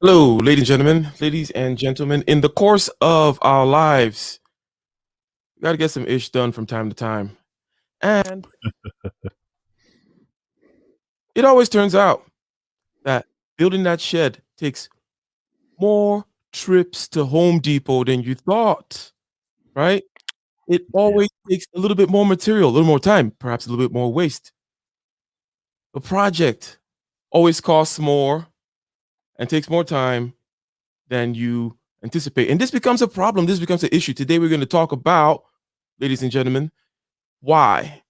Hello, ladies and gentlemen. In the course of our lives, we got to get some ish done from time to time. And it always turns out that building that shed takes more trips to Home Depot than you thought, right? It Yeah. always takes a little bit more material, a little more time, perhaps a little bit more waste. The project always costs more and takes more time than you anticipate. And this becomes a problem. This becomes an issue. Today, we're going to talk about, ladies and gentlemen, why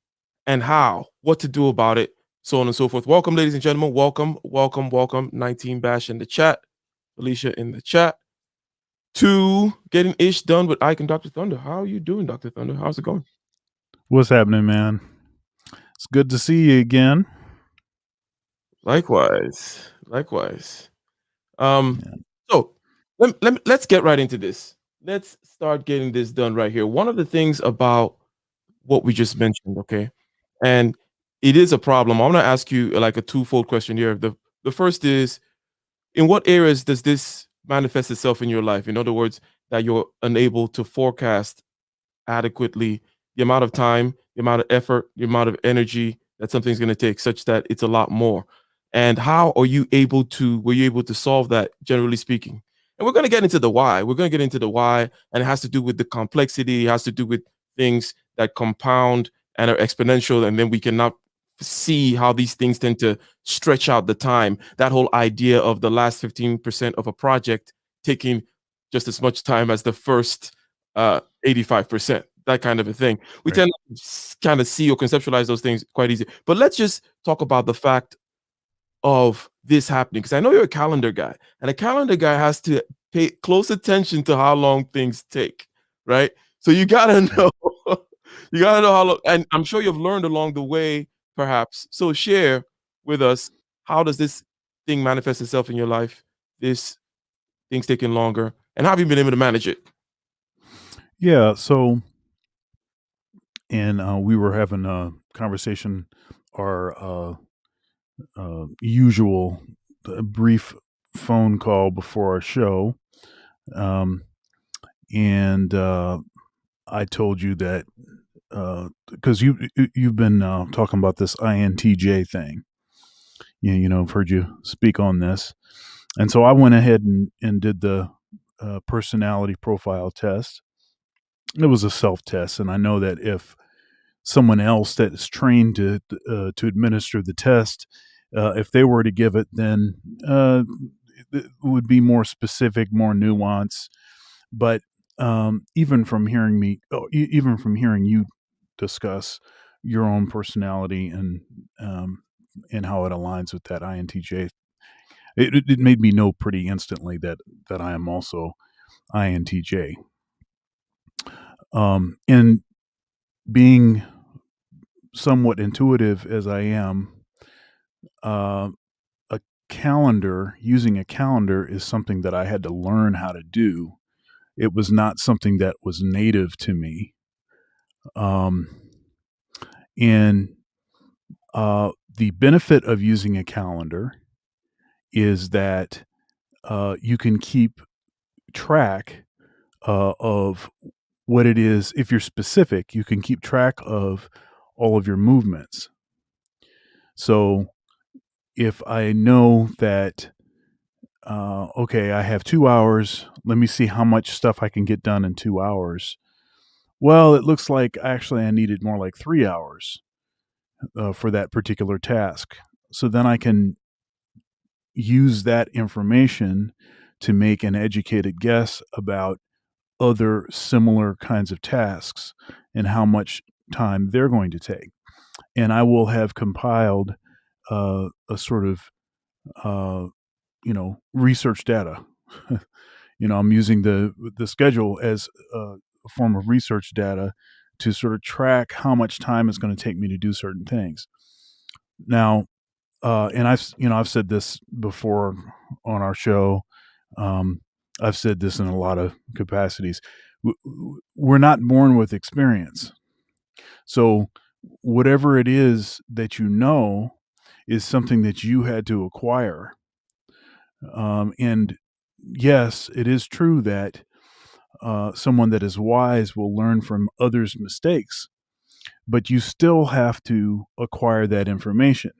and how, what to do about it, so on and so forth. Welcome, ladies and gentlemen. Welcome, welcome, welcome. 19 Bash in the chat, Alicia in the chat. To getting ish done with Ike and Dr. Thunder. How are you doing, Dr. Thunder? How's it going? What's happening, man? It's good to see you again. Likewise, likewise. Um, Yeah. so let's get right into this. Let's start getting this done right here. One of the things about what we just mentioned, okay, and it is a problem. I'm gonna ask you like a twofold question here. The first is, in what areas does this manifest itself in your life? In other words, that you're unable to forecast adequately the amount of time, the amount of effort, the amount of energy that something's going to take, such that it's a lot more. And how are you able to, were you able to solve that, generally speaking? And we're going to get into the why. We're going to get into the why, and it has to do with the complexity, it has to do with things that compound and are exponential, and then we cannot see how these things tend to stretch out the time. That whole idea of the last 15% of a project taking just as much time as the first 85%, that kind of a thing. We Right. tend to kind of see or conceptualize those things quite easy. But let's just talk about the fact of this happening, because I know you're a calendar guy, and a calendar guy has to pay close attention to how long things take, right? So you gotta Right. know, you gotta know how long, and I'm sure you've learned along the way, perhaps. So share with us, how does this thing manifest itself in your life? This thing's taking longer, and how have you been able to manage it? Yeah. So, and we were having a conversation, our usual brief phone call before our show. Um, and I told you that because you've been talking about this INTJ thing. I've heard you speak on this. And so I went ahead and did the personality profile test. It was a self test, and I know that if someone else that is trained to administer the test, if they were to give it, then it would be more specific, more nuance. But even from hearing you discuss your own personality and how it aligns with that INTJ, it made me know pretty instantly that I am also INTJ. And being somewhat intuitive as I am, uh, using a calendar is something that I had to learn how to do. It was not something that was native to me. Um, and the benefit of using a calendar is that you can keep track of what it is. If you're specific, you can keep track of all of your movements. So if I know that, okay, I have 2 hours, let me see how much stuff I can get done in 2 hours. Well, it looks like actually I needed more like 3 hours for that particular task. So then I can use that information to make an educated guess about other similar kinds of tasks and how much time they're going to take. And I will have compiled a sort of uh, research data. I'm using the schedule as a form of research data to sort of track how much time it's going to take me to do certain things. Now, and I've said this before on our show. Um, I've said this in a lot of capacities. We're not born with experience, so whatever it is that you know is something that you had to acquire. And yes, it is true that someone that is wise will learn from others' mistakes, but you still have to acquire that information.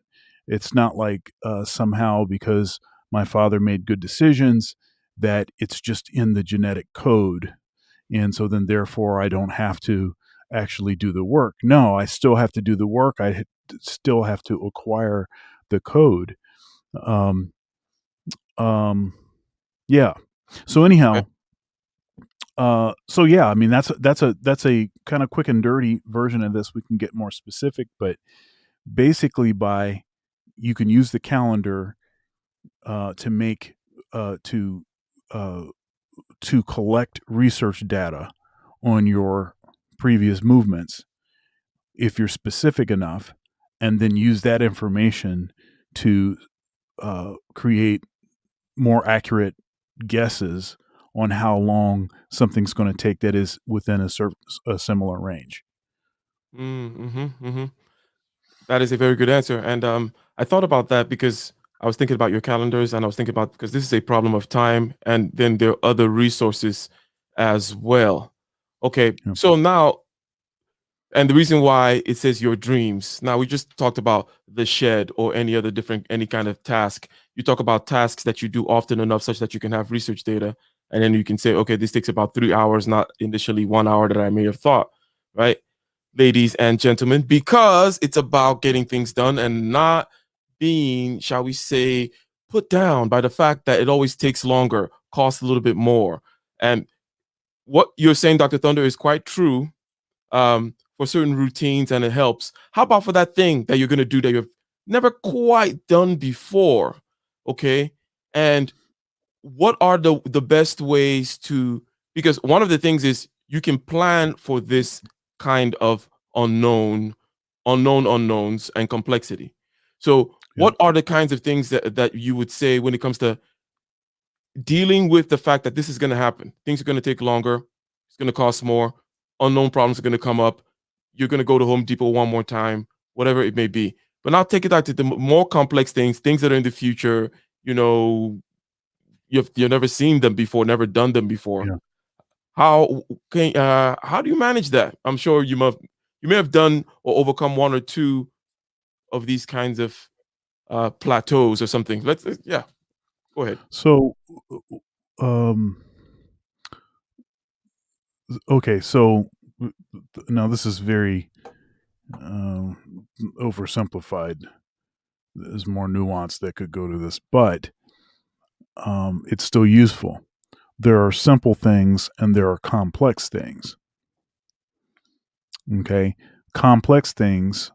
It's not like somehow because my father made good decisions that it's just in the genetic code. And so then, therefore, I don't have to actually do the work. No, I still have to do the work. Still have to acquire the code. Um, um, yeah. So Okay. anyhow, so yeah, I mean that's a kind of quick and dirty version of this. We can get more specific, but basically, by you can use the calendar to make to uh, to collect research data on your previous movements if you're specific enough, and then use that information to create more accurate guesses on how long something's going to take that is within a similar range. Mhm. That is a very good answer, and, I thought about that because I was thinking about your calendars, and I was thinking about because this is a problem of time, and then there are other resources as well. Okay, Yeah. so now and the reason why it says your dreams. Now we just talked about the shed or any other different any kind of task. You talk about tasks that you do often enough such that you can have research data, and then you can say, okay, this takes about 3 hours, not initially 1 hour that I may have thought, right? Ladies and gentlemen, because it's about getting things done and not being, shall we say, put down by the fact that it always takes longer, costs a little bit more. And what you're saying, Dr. Thunder, is quite true for certain routines and it helps. How about for that thing that you're going to do that you've never quite done before? Okay. And what are the best ways to, because one of the things is you can plan for this kind of unknowns and complexity. So Yeah. what are the kinds of things that you would say when it comes to dealing with the fact that this is going to happen? Things are going to take longer, it's going to cost more, unknown problems are going to come up, you're going to go to Home Depot one more time, whatever it may be. But now take it out to the more complex things, things that are in the future, you know, you've never seen them before, never done them before. Yeah. How do you manage that? I'm sure you may have done or overcome one or two of these kinds of plateaus or something. Yeah, go ahead. So, um, okay. So now this is very um, oversimplified. There's more nuance that could go to this, but it's still useful. There are simple things and there are complex things. Okay. Complex things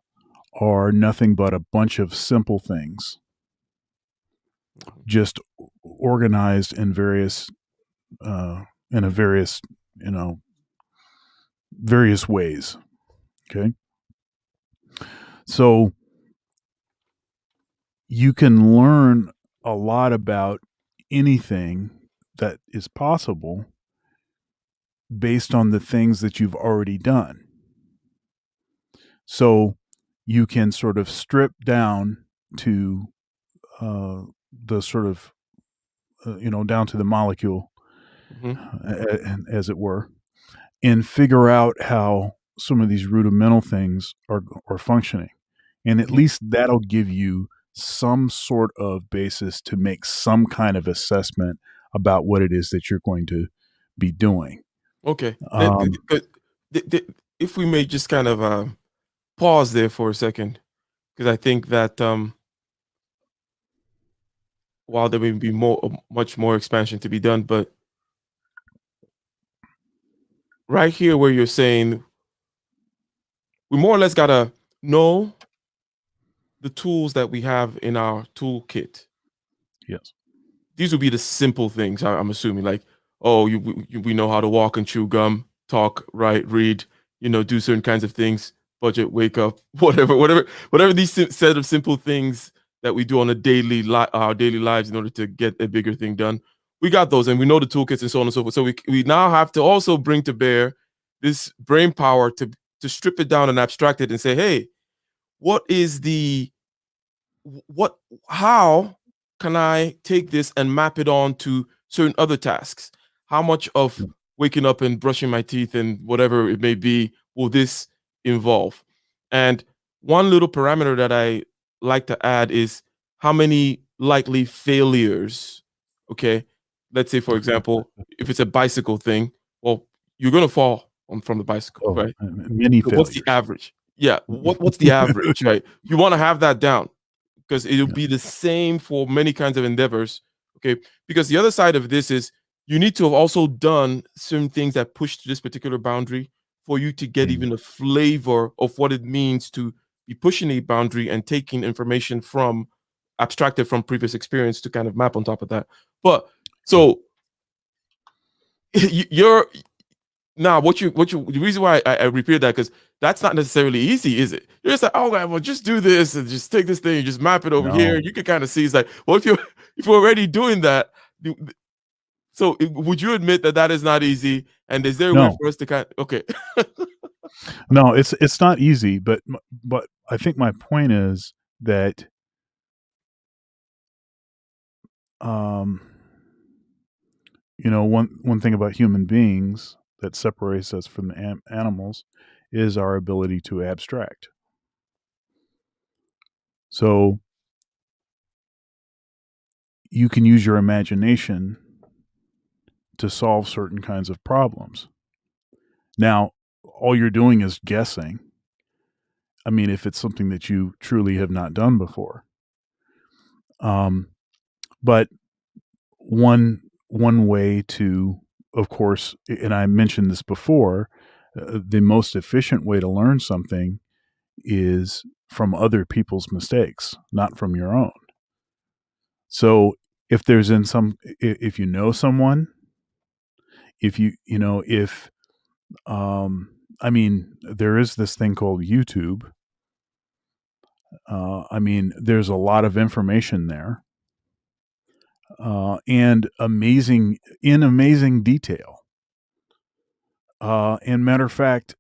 are nothing but a bunch of simple things, just organized uh, in a you know, various ways. Okay. So you can learn a lot about anything that is possible based on the things that you've already done. So you can sort of strip down to uh, the sort of, down to the molecule, Hmm. as it were, and figure out how some of these rudimental things are functioning. And at Hmm. least that'll give you some sort of basis to make some kind of assessment about what it is that you're going to be doing. Okay. Um, If we may just kind of pause there for a second, because I think that while there may be much more expansion to be done, but right here where you're saying we more or less gotta know the tools that we have in our toolkit. yes. These would be the simple things. I'm assuming, like, oh, we know how to walk and chew gum, talk, write, read, do certain kinds of things, budget, wake up, whatever these set of simple things that we do on our daily lives in order to get a bigger thing done. We got those, and we know the toolkits and so on and so forth. So we now have to also bring to bear this brain power to strip it down and abstract it and say, hey, what is the what how can I take this and map it on to certain other tasks? How much of waking up and brushing my teeth and whatever it may be will this involve? And one little parameter that I like to add is how many likely failures. Okay. Let's say, for example, if it's a bicycle thing, well, you're going to fall from the bicycle, Oh, right? many So what's the failures. average? Yeah. What's the average, right? You want to have that down because it'll Yeah. be the same for many kinds of endeavors. Okay. Because the other side of this is you need to have also done certain things that push to this particular boundary for you to get Mhm. even a flavor of what it means to be pushing a boundary and taking information from abstracted from previous experience to kind of map on top of that. But Yeah. so you're now what you the reason why I repeat that because that's not necessarily easy, is it? You're just like, oh well, just do this and just take this thing and just map it over here. No. You can kind of see it's like, well, if you're if you're already doing that, so would you admit that that is not easy? And is there a way No. for us to kind of, okay? No, it's not easy, but I think my point is that, um, one thing about human beings that separates us from the animals is our ability to abstract. So you can use your imagination to solve certain kinds of problems. Now, all you're doing is guessing. I mean, if it's something that you truly have not done before. Um, but one way to, of course, and I mentioned this before, the most efficient way to learn something is from other people's mistakes, not from your own. So if there's in some, if you know someone, if if I mean, there is this thing called YouTube. I mean, there's a lot of information there, and amazing detail. And matter of fact,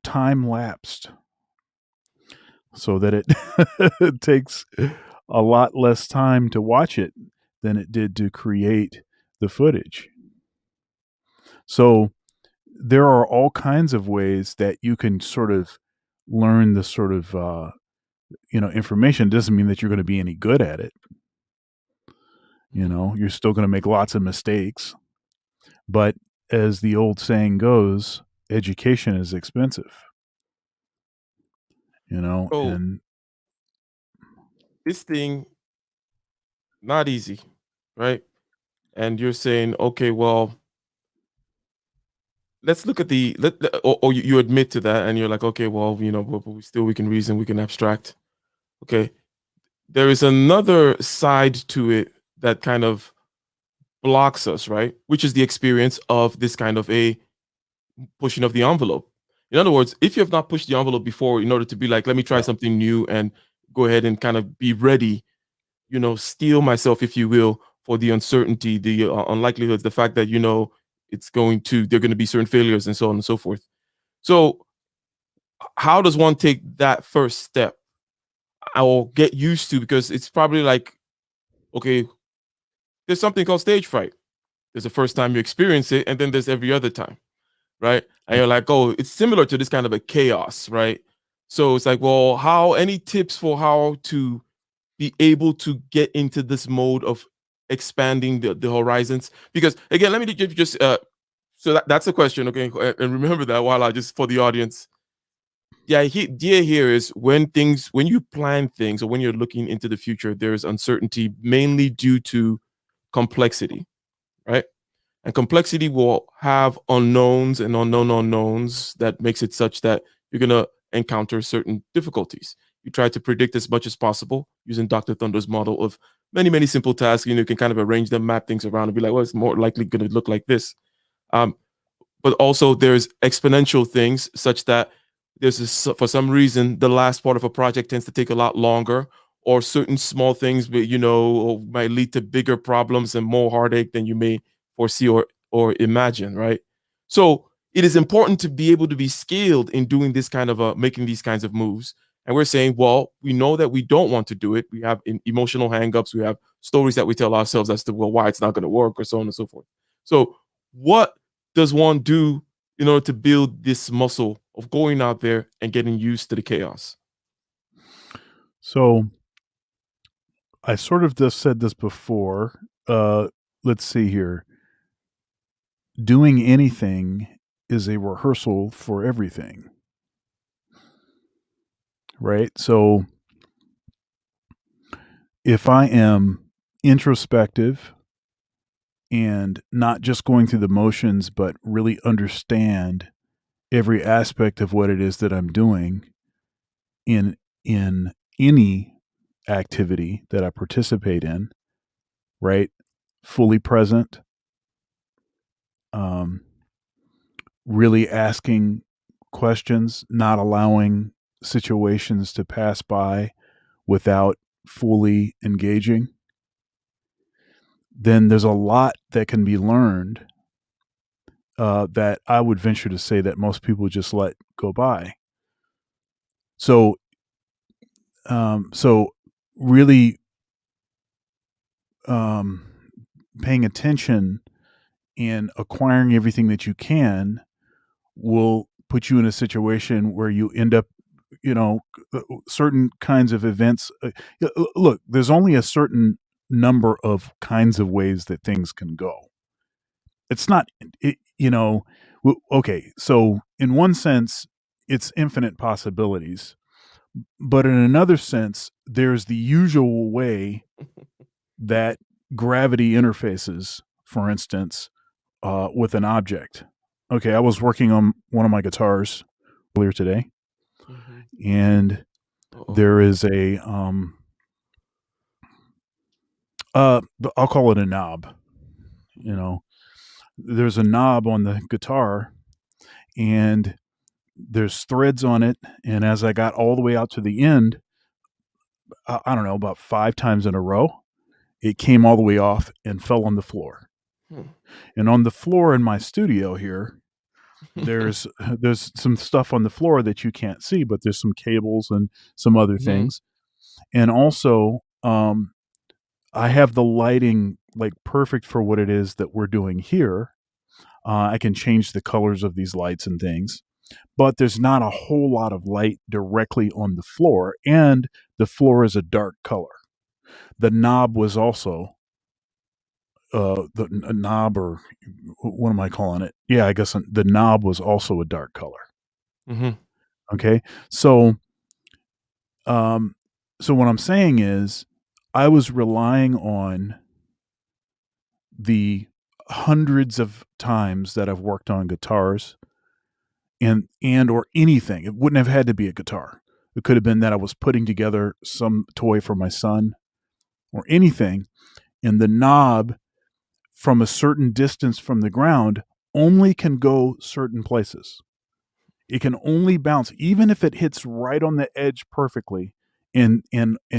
time lapsed so that it it takes a lot less time to watch it than it did to create the footage. So there are all kinds of ways that you can sort of learn the sort of information. Doesn't mean that you're going to be any good at it. You're still going to make lots of mistakes. But as the old saying goes, education is expensive. So And this thing not easy, right? And you're saying, okay, well, let's look at or you admit to that, and you're like, okay, well, but we still we can reason, we can abstract. Okay, there is another side to it that kind of blocks us, right? Which is the experience of this kind of a pushing of the envelope. In other words, if you have not pushed the envelope before, in order to be like, let me try yeah, something new and go ahead and kind of be ready, steel myself, if you will, for the uncertainty, the unlikelihoods, the fact that there are going to be certain failures and so on and so forth. So how does one take that first step or get used to? Because it's probably like, okay, there's something called stage fright. There's the first time you experience it, and then there's every other time, right? And yeah. you're like, oh, it's similar to this kind of a chaos, right? So it's like, well, any tips for how to be able to get into this mode of expanding the horizons? Because again, let me just so that's the question, okay? And remember that while I just for the audience, the idea here is when you plan things or when you're looking into the future, there's uncertainty mainly due to complexity, right? And complexity will have unknowns and unknown unknowns that makes it such that you're gonna encounter certain difficulties. You try to predict as much as possible using Dr. Thunder's model of many simple tasks. You can kind of arrange them, map things around, and be like, well, it's more likely going to look like this. Um, but also there's exponential things such that for some reason the last part of a project tends to take a lot longer, or certain small things but might lead to bigger problems and more heartache than you may foresee or imagine, right? So it is important to be able to be skilled in doing this kind of making these kinds of moves And we're saying, well, we know that we don't want to do it. We have emotional hangups. We have stories that we tell ourselves as to, well, why it's not going to work, or so on and so forth. So, what does one do in order to build this muscle of going out there and getting used to the chaos? So I sort of just said this before. Uh, let's see here. Doing anything is a rehearsal for everything, right? So if I am introspective and not just going through the motions, but really understand every aspect of what it is that I'm doing in in any activity that I participate in, right? Fully present, um, really asking questions, not allowing situations to pass by without fully engaging, then there's a lot that can be learned that I would venture to say that most people just let go by. So, so really um, paying attention and acquiring everything that you can will put you in a situation where you end up, you know, certain kinds of events. Look, there's only a certain number of kinds of ways that things can go. It's not, okay. So in one sense, it's infinite possibilities, but in another sense, there's the usual way that gravity interfaces, for instance, with an object. Okay, I was working on one of my guitars earlier today, Mm-hmm. and Uh-oh. there is uh, I'll call it a knob. You know, there's a knob on the guitar, and there's threads on it. And as I got all the way out to the end, I don't know, about 5 times in a row, it came all the way off and fell on the floor. Hmm. And on the floor in my studio here, there's some stuff on the floor that you can't see, but there's some cables and some other Mhm. things. And also, I have the lighting like perfect for what it is that we're doing here. I can change the colors of these lights and things, but there's not a whole lot of light directly on the floor, and the floor is a dark color. The knob was also the knob, or what am I calling it? Yeah, I guess the knob was also a dark color. Mhm. Okay, so um, so what I'm saying is, I was relying on the hundreds of times that I've worked on guitars and or anything. It wouldn't have had to be a guitar. It could have been that I was putting together some toy for my son or anything, and the knob from a certain distance from the ground only can go certain places. It can only bounce, even if it hits right on the edge perfectly, and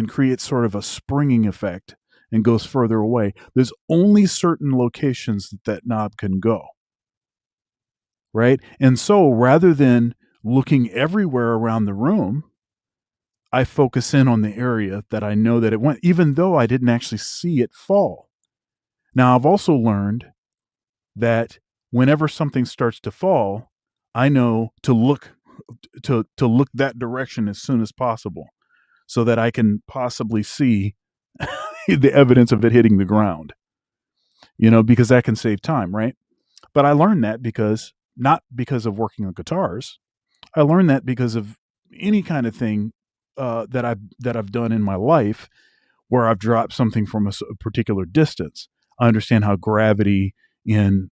creates sort of a springing effect and goes further away. There's only certain locations that that knob can go, right? And so rather than looking everywhere around the room, I focus in on the area that I know that it went, even though I didn't actually see it fall. Now, I've also learned that whenever something starts to fall, I know to look that direction as soon as possible so that I can possibly see the evidence of it hitting the ground, because that can save time, right? But I learned that because not because of working on guitars. I learned that because of any kind of thing that I've done in my life where I've dropped something from a particular distance. I understand how gravity and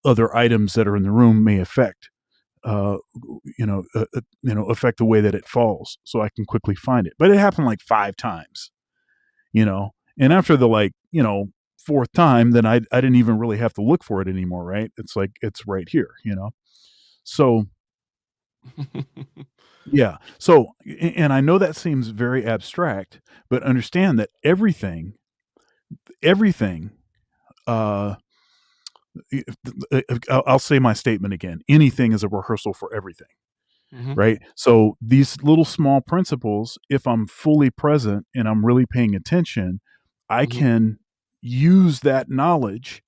other items that are in the room may affect affect the way that it falls, so I can quickly find it. But it happened like 5 times, and after the fourth time, then I didn't even really have to look for it anymore, right? It's like it's right here. So yeah. So and I know that seems very abstract, but understand that everything uh I'll say my statement again. Anything is a rehearsal for everything. Mhm. right? So these little small principles, if I'm fully present and I'm really paying attention, I Mhm. can use that knowledge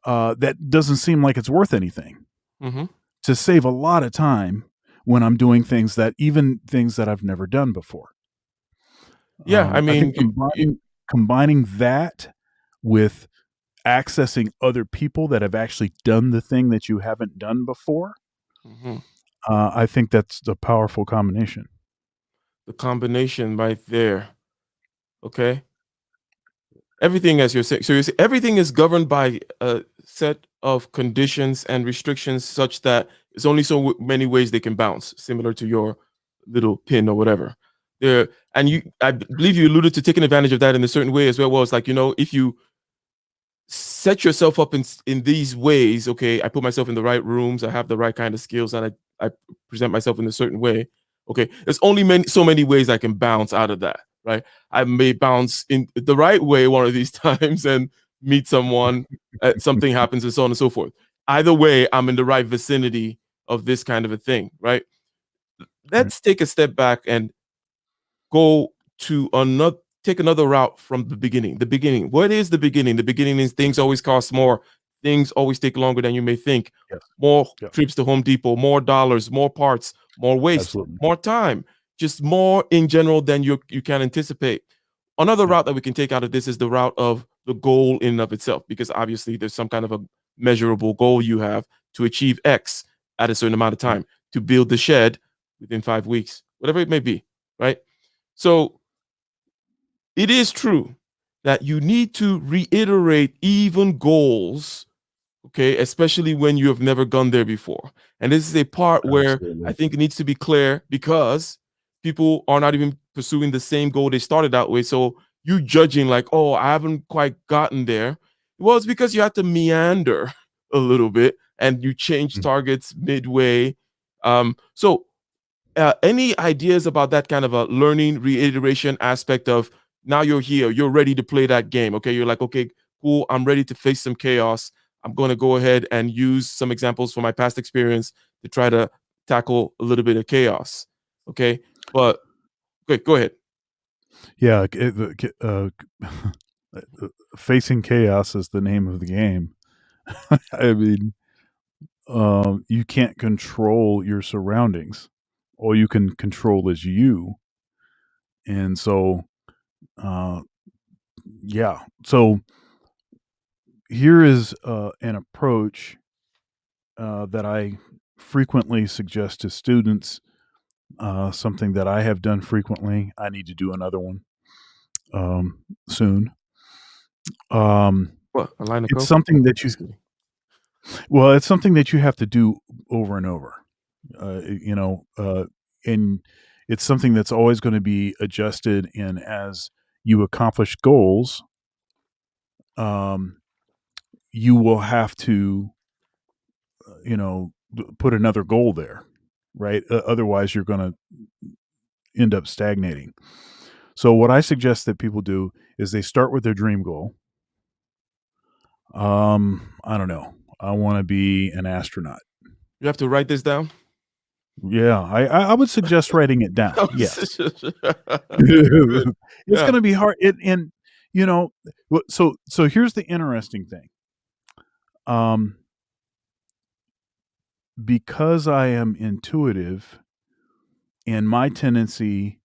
that doesn't seem like it's worth anything Mhm. to save a lot of time when I'm doing things that I've never done before. Yeah, I I mean, think you combining that with accessing other people that have actually done the thing that you haven't done before, mhm. I think that's a powerful combination. The combination right there, okay? Everything as you're saying, so everything is governed by a set of conditions and restrictions such that it's only so many ways they can bounce, similar to your little pin or whatever. There, and I believe you alluded to taking advantage of that in a certain way as well. Well, it's like, if you set yourself up in these ways. Okay, I put myself in the right rooms, I have the right kind of skills, and I present myself in a certain way. Okay, there's only so many ways I can bounce out of that, right? I may bounce in the right way one of these times and meet someone, something happens, and so on and so forth. Either way, I'm in the right vicinity of this kind of a thing, right? Right. Let's take a step back and go to another take another route from the beginning. The beginning. What is the beginning? The beginning is things always cost more. Things always take longer than you may think. Yes. More Yep. trips to Home Depot, more dollars, more parts, more waste, Absolutely. more time, just more in general than you can anticipate. Another Yep. route that we can take out of this is the route of the goal in and of itself, because obviously there's some kind of a measurable goal you have to achieve X at a certain amount of Right. time, to build the shed within 5 weeks, whatever it may be, right? So it is true that you need to reiterate even goals, okay, especially when you have never gone there before. And this is a part where I Absolutely. think it needs to be clear, because people are not even pursuing the same goal they started out with. So you judging like, oh, I haven't quite gotten there. Well, it's because you had to meander a little bit and you change Mhm. targets midway. So any ideas about that kind of a learning reiteration aspect of, now you're here, you're ready to play that game. Okay, you're like, okay, cool, I'm ready to face some chaos. I'm going to go ahead and use some examples from my past experience to try to tackle a little bit of chaos. Okay, but okay, go ahead. Yeah, facing chaos is the name of the game. I mean, you can't control your surroundings. All you can control is you, and so, uh, yeah. So here is an approach that I frequently suggest to students. Something that I have done frequently. I need to do another one soon. Um, What, a line of it's coke? something that you Just kidding. well, it's something that you have to do over and over. You know, and it's something that's always going to be adjusted. And as you accomplish goals, um, you will have to, put another goal there, right? Otherwise, you're going to end up stagnating. So, what I suggest that people do is they start with their dream goal. I don't know. I want to be an astronaut. You have to write this down. Yeah, I would suggest writing it down. Yes. It's Yeah. gonna be hard, and, you know, so here's the interesting thing. Um, because I am intuitive and my tendency,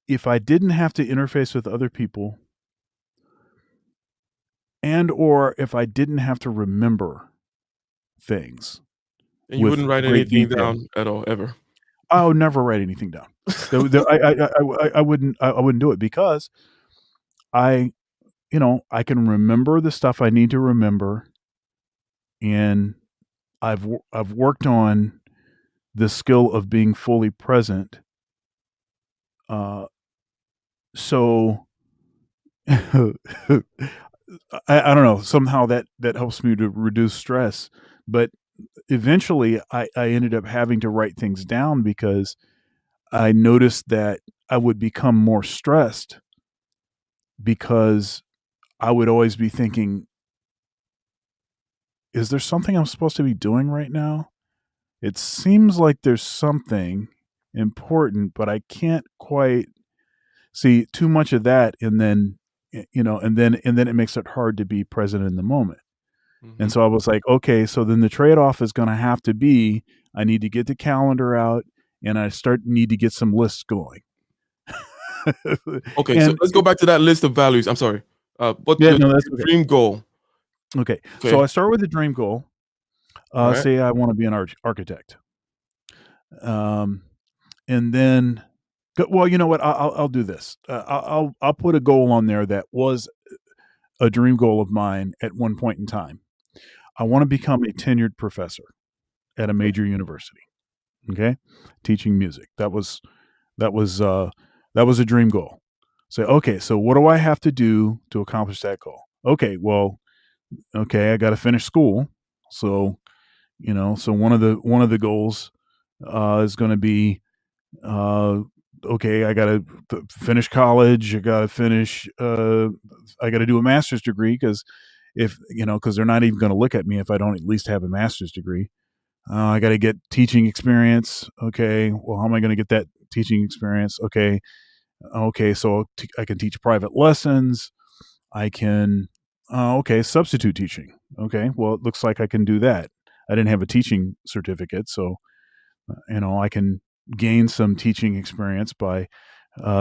if I didn't have to interface with other people and or if I didn't have to remember things And you with wouldn't write great anything detail, down at all, ever. I would never write anything down. I wouldn't do it because I I can remember the stuff I need to remember, and I've worked on the skill of being fully present. So I don't know, somehow that helps me to reduce stress, but eventually I ended up having to write things down because I noticed that I would become more stressed because I would always be thinking, "Is there something I'm supposed to be doing right now? it seems like there's something important, but I can't quite see too much of that, and then and then it makes it hard to be present in the moment. And Mhm. so I was like, okay, so then the trade-off is going to have to be I need to get the calendar out and I start need to get some lists going. Okay, so And let's go back to that list of values. I'm sorry. What's yeah, your no, that's your okay. dream goal? Okay. So Okay. I start with a dream goal. Alright. Say I want to be an architect. Um, and then well, you know what? I'll do this. I'll put a goal on there that was a dream goal of mine at one point in time. I want to Mhm. become a tenured professor at a Okay. major university. Okay, teaching music. That was uh, that was a dream goal. Say, okay, so what do I have to do to accomplish that goal? Okay, well, okay, I got to finish school. So so one of the goals is going to be uh, okay, I got to finish college. I got to do a master's degree because if because they're not even going to look at me if I don't at least have a master's degree. I got to get teaching experience. Okay, well, how am I going to get that teaching experience? Okay, okay, so I can teach private lessons. I can, okay, substitute teaching. Okay, well, it looks like I can do that. I didn't have a teaching certificate, so I can gain some teaching experience by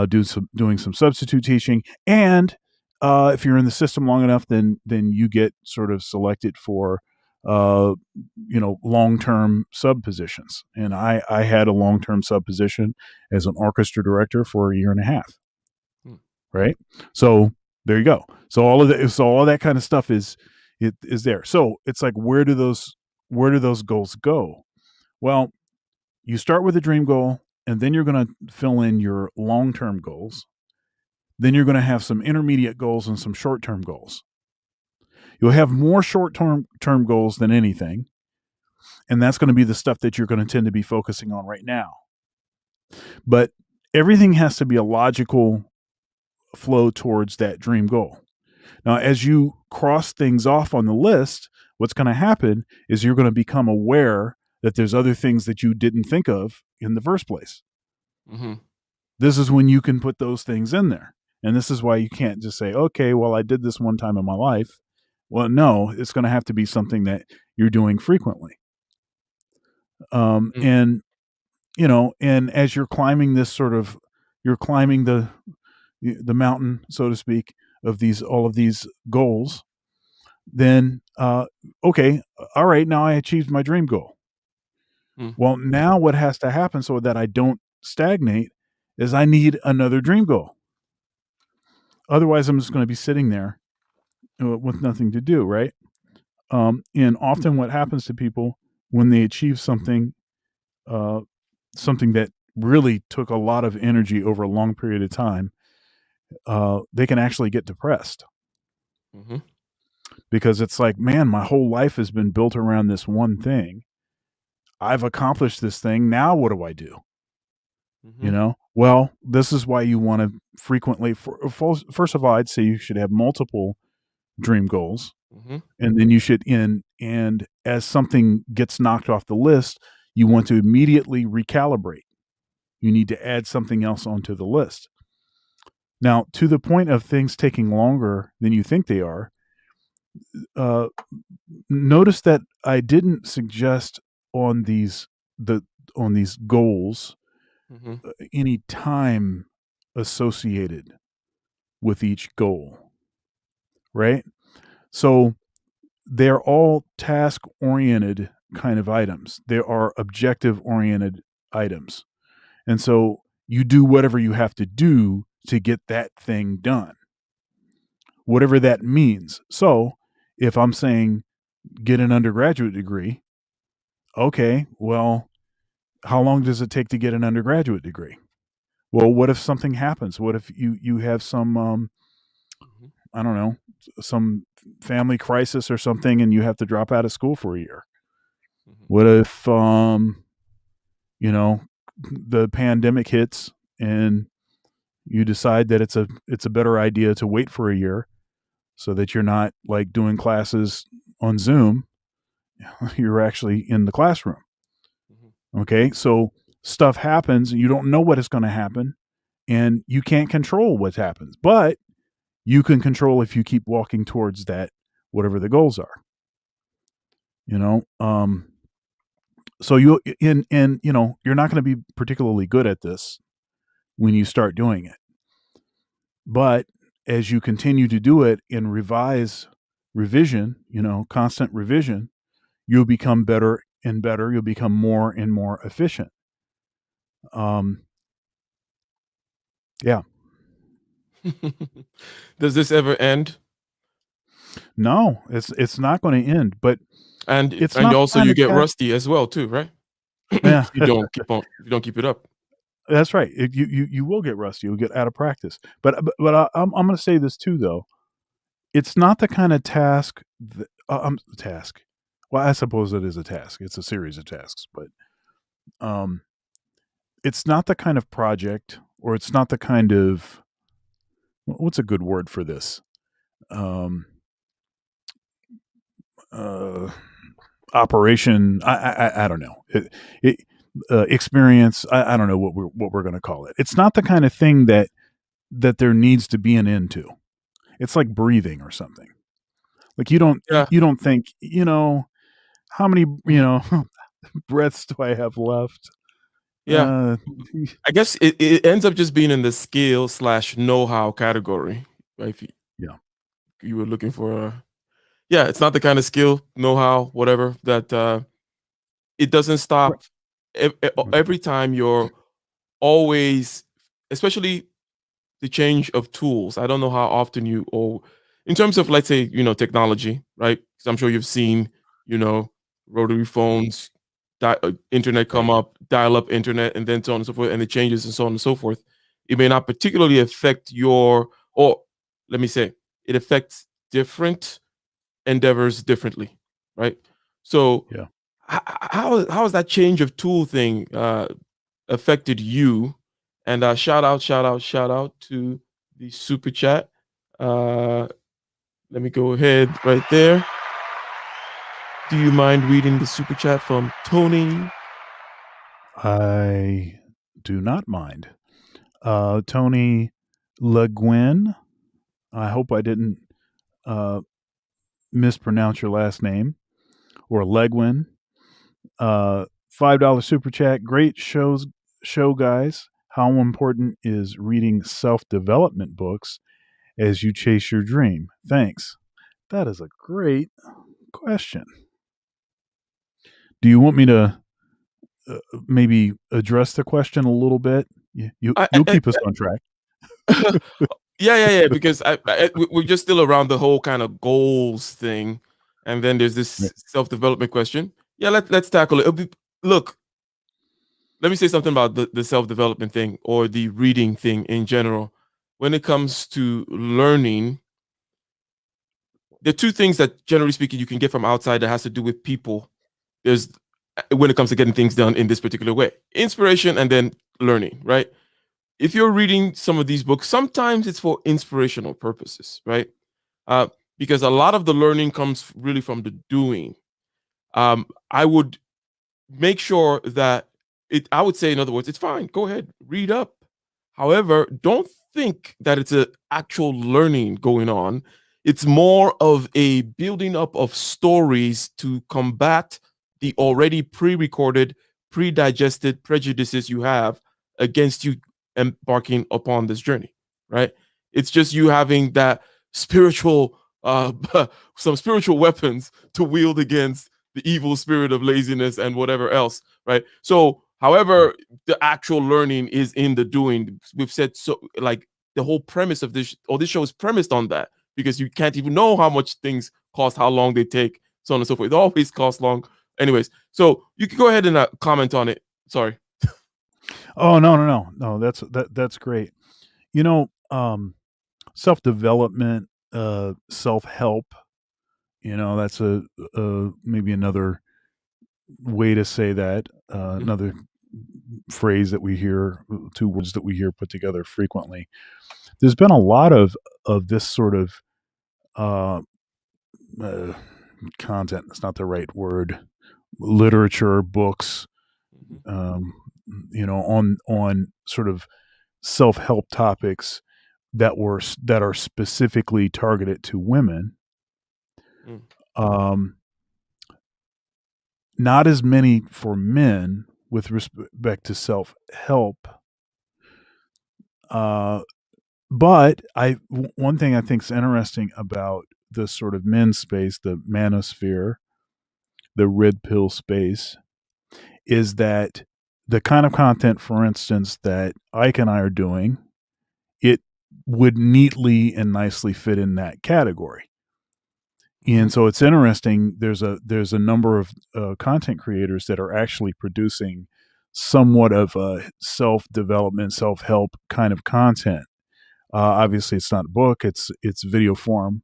doing some substitute teaching. And if you're in the system long enough, then you get sort of selected for uh, long term sub positions. And I had a long term sub position as an orchestra director for a year and a half. Hmm. Right. So there you go. So all of that kind of stuff is there. So it's like where do those goals go? Well, you start with a dream goal, and then you're going to fill in your long term goals. Then you're going to have some intermediate goals and some short term goals. You'll have more short term goals than anything, and that's going to be the stuff that you're going to tend to be focusing on right now. But everything has to be a logical flow towards that dream goal. Now, as you cross things off on the list, what's going to happen is you're going to become aware that there's other things that you didn't think of in the first place. Mhm. This is when you can put those things in there. And this is why you can't just say, okay, well, I did this one time in my life. Well, no, it's going to have to be something that you're doing frequently. Mm. And as you're climbing you're climbing the mountain, so to speak, of all of these goals, then, okay, all right, now I achieved my dream goal. Mm. Well, now what has to happen so that I don't stagnate is I need another dream goal. Otherwise, I'm just going to be sitting there with nothing to do, right? And often, what happens to people when they achieve uh, something that really took a lot of energy over a long period of time, they can actually get depressed Mhm. because it's like, man, my whole life has been built around this one thing. I've accomplished this thing. Now, what do I do? Mhm. Well, this is why you want to frequently. First of all, I'd say you should have multiple dream goals, Mhm. and then you should and as something gets knocked off the list, you want to immediately recalibrate. You need to add something else onto the list. Now, to the point of things taking longer than you think they are, uh, notice that I didn't suggest on the these goals Mhm. any time associated with each goal, right? So they're all task oriented kind of items. There are objective oriented items. And so you do whatever you have to do to get that thing done, whatever that means. So if I'm saying get an undergraduate degree, okay, well, how long does it take to get an undergraduate degree? Well, what if something happens? What if you have some Mhm. I don't know, some family crisis or something and you have to drop out of school for a year? Mhm. What if you know, the pandemic hits and you decide that it's a better idea to wait for a year so that you're not like doing classes on Zoom, you're actually in the classroom. Okay, so stuff happens, and you don't know what is going to happen, and you can't control what happens, but you can control if you keep walking towards that, whatever the goals are. You know, so you're not going to be particularly good at this when you start doing it, but as you continue to do it and revision, constant revision, you'll become better and better. You'll become more and more efficient. Um, yeah. Does this ever end? No, it's not going to end, but it's And not the also kind you of get task. rusty as well too, right? Yeah, If you don't keep it up. that's right. You will get rusty. You'll get out of practice. I'm going to say this too, though. It's not the kind of task. Well, I suppose it is a task. It's a series of tasks, but um, it's not the kind of project, or it's not the kind of, what's a good word for this? Um, uh, Operation. I don't know. Experience. I don't know what we're going to call it. It's not the kind of thing that there needs to be an end to. It's like breathing or something. Like Yeah. you don't think, how many, Mhm. breaths do I have left? Yeah. Uh, I guess it ends up just being in the skill slash know-how category. Right? If yeah. you were looking for yeah, it's not the kind of skill, know-how, whatever that it doesn't Right. stop Right. every time you're always, especially the change of tools. I don't know how often you or in terms of, let's say, technology, right? 'Cause I'm sure you've seen, you know, rotary phones, internet come Right. up, dial-up internet, and then so on and so forth, and it changes and so on and so forth. It may not particularly affect your, or let me say, it affects different endeavors differently, right? So Yeah. how has that change of tool thing affected you? And shout out to the super chat. Uh, Let me go ahead right there. Do you mind reading the super chat from Tony? I do not mind. Tony Le Guin. I hope I didn't uh, mispronounce your last name, or Legwin. $5 super chat. Great show, guys. How important is reading self development books as you chase your dream? Thanks. That is a great question. Do you want me to maybe address the question a little bit? You'll I keep us on track. Yeah, yeah, yeah. Because we're just still around the whole kind of goals thing, and then there's Right. this self development question. Yeah, let's tackle it. Look, let me say something about the self development thing or the reading thing in general. When it comes to learning, there are two things that, generally speaking, you can get from outside that has to do with people. There's when it comes to getting things done in this particular way, inspiration and then learning, right? If you're reading some of these books, sometimes it's for inspirational purposes, right? Uh, because a lot of the learning comes really from the doing. I would make sure that I would say, in other words, it's fine. Go ahead, read up. However, don't think that it's an actual learning going on. It's more of a building up of stories to combat the already pre recorded, pre digested prejudices you have against you embarking upon this journey, right? It's just you having that spiritual, some spiritual weapons to wield against the evil spirit of laziness and whatever else, right? So, Yeah. however, the actual learning is in the doing. We've said so, like the whole premise of this show is premised on that because you can't even know how much things cost, how long they take, so on and so forth. It always costs long. Anyways, so you can go ahead and comment on it. Sorry. Oh, no. That's great. You know, self development, self help. That's a maybe another way to say that. Mhm. Another phrase that we hear, two words that we hear put together frequently. There's been a lot of this sort of uh, uh, content. That's not the right word. Literature, books, Mhm. um, on sort of self help topics that are specifically targeted to women. Mm. Um, Not as many for men with respect to self help. Uh, but one thing I think is interesting about the sort of men's space, the manosphere, the red pill space, is that the kind of content, for instance, that Ike and I are doing, it would neatly and nicely fit in that category. And Mhm. so it's interesting. There's a number of content creators that are actually producing somewhat of a self development, self help kind of content. Obviously, it's not a book; it's video form.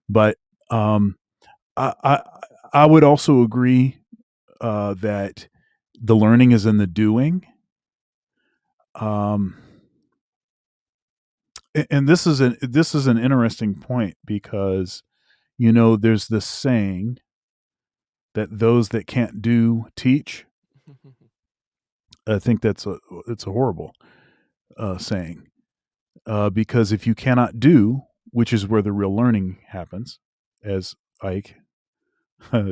But um, I, I I would also agree that the learning is in the doing. Um, and this is an interesting point because there's this saying that those that can't do teach. I think it's a horrible saying because if you cannot do, which is where the real learning happens, as Ike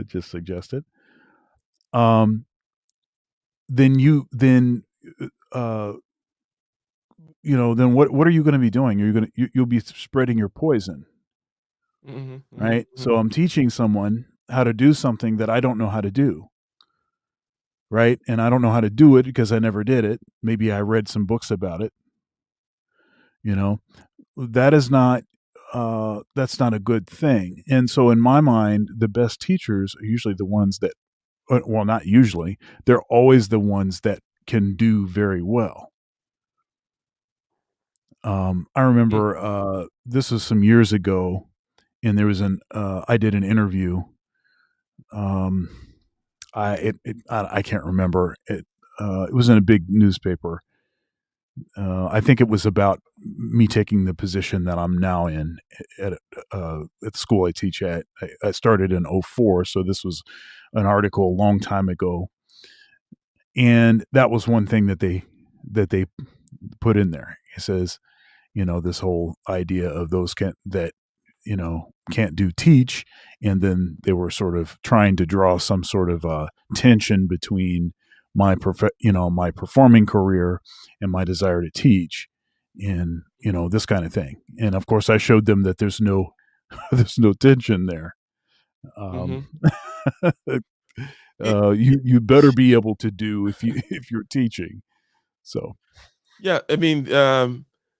just suggested, um, uh, then what are you going to be doing? You'll be spreading your poison, Mhm. Mhm. right? Mhm. So I'm teaching someone how to do something that I don't know how to do, right? And I don't know how to do it because I never did it. Maybe I read some books about it, you know that is not that's not a good thing. And so in my mind, the best teachers are usually the ones that well, not usually, they're always the ones that can do very well. I Mm. remember this was some years ago, and there was an I did an interview. um I can't remember it. It was in a big newspaper. I think it was about me taking the position that I'm now in at the school I teach at. I started in '04, so this was an article a long time ago, and that was one thing that they put in there. It says, this whole idea of those that can't do teach, and then they were sort of trying to draw some sort of tension between my performing career and my desire to teach, and this kind of thing. And of course I showed them that there's no there's no tension there. um Mhm. It, you better be able to do if you if you're teaching. So yeah, I mean,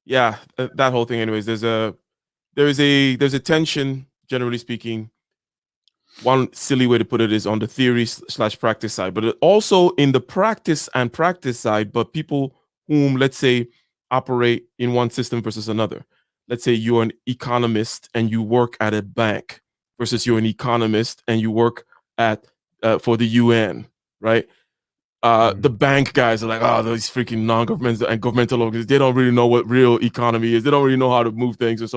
yeah, that whole thing. Anyways, there's a tension, generally speaking. One silly way to put it is on the theory slash practice side, but also in the practice side. But people whom, let's say, operate in one system versus another. Let's say you're an economist and you work at a bank versus you're an economist and you work at for the UN, right? The mm, bank guys are like, oh, those freaking non-governmental and governmental organizations, they don't really know what real economy is. They don't really know how to move things, and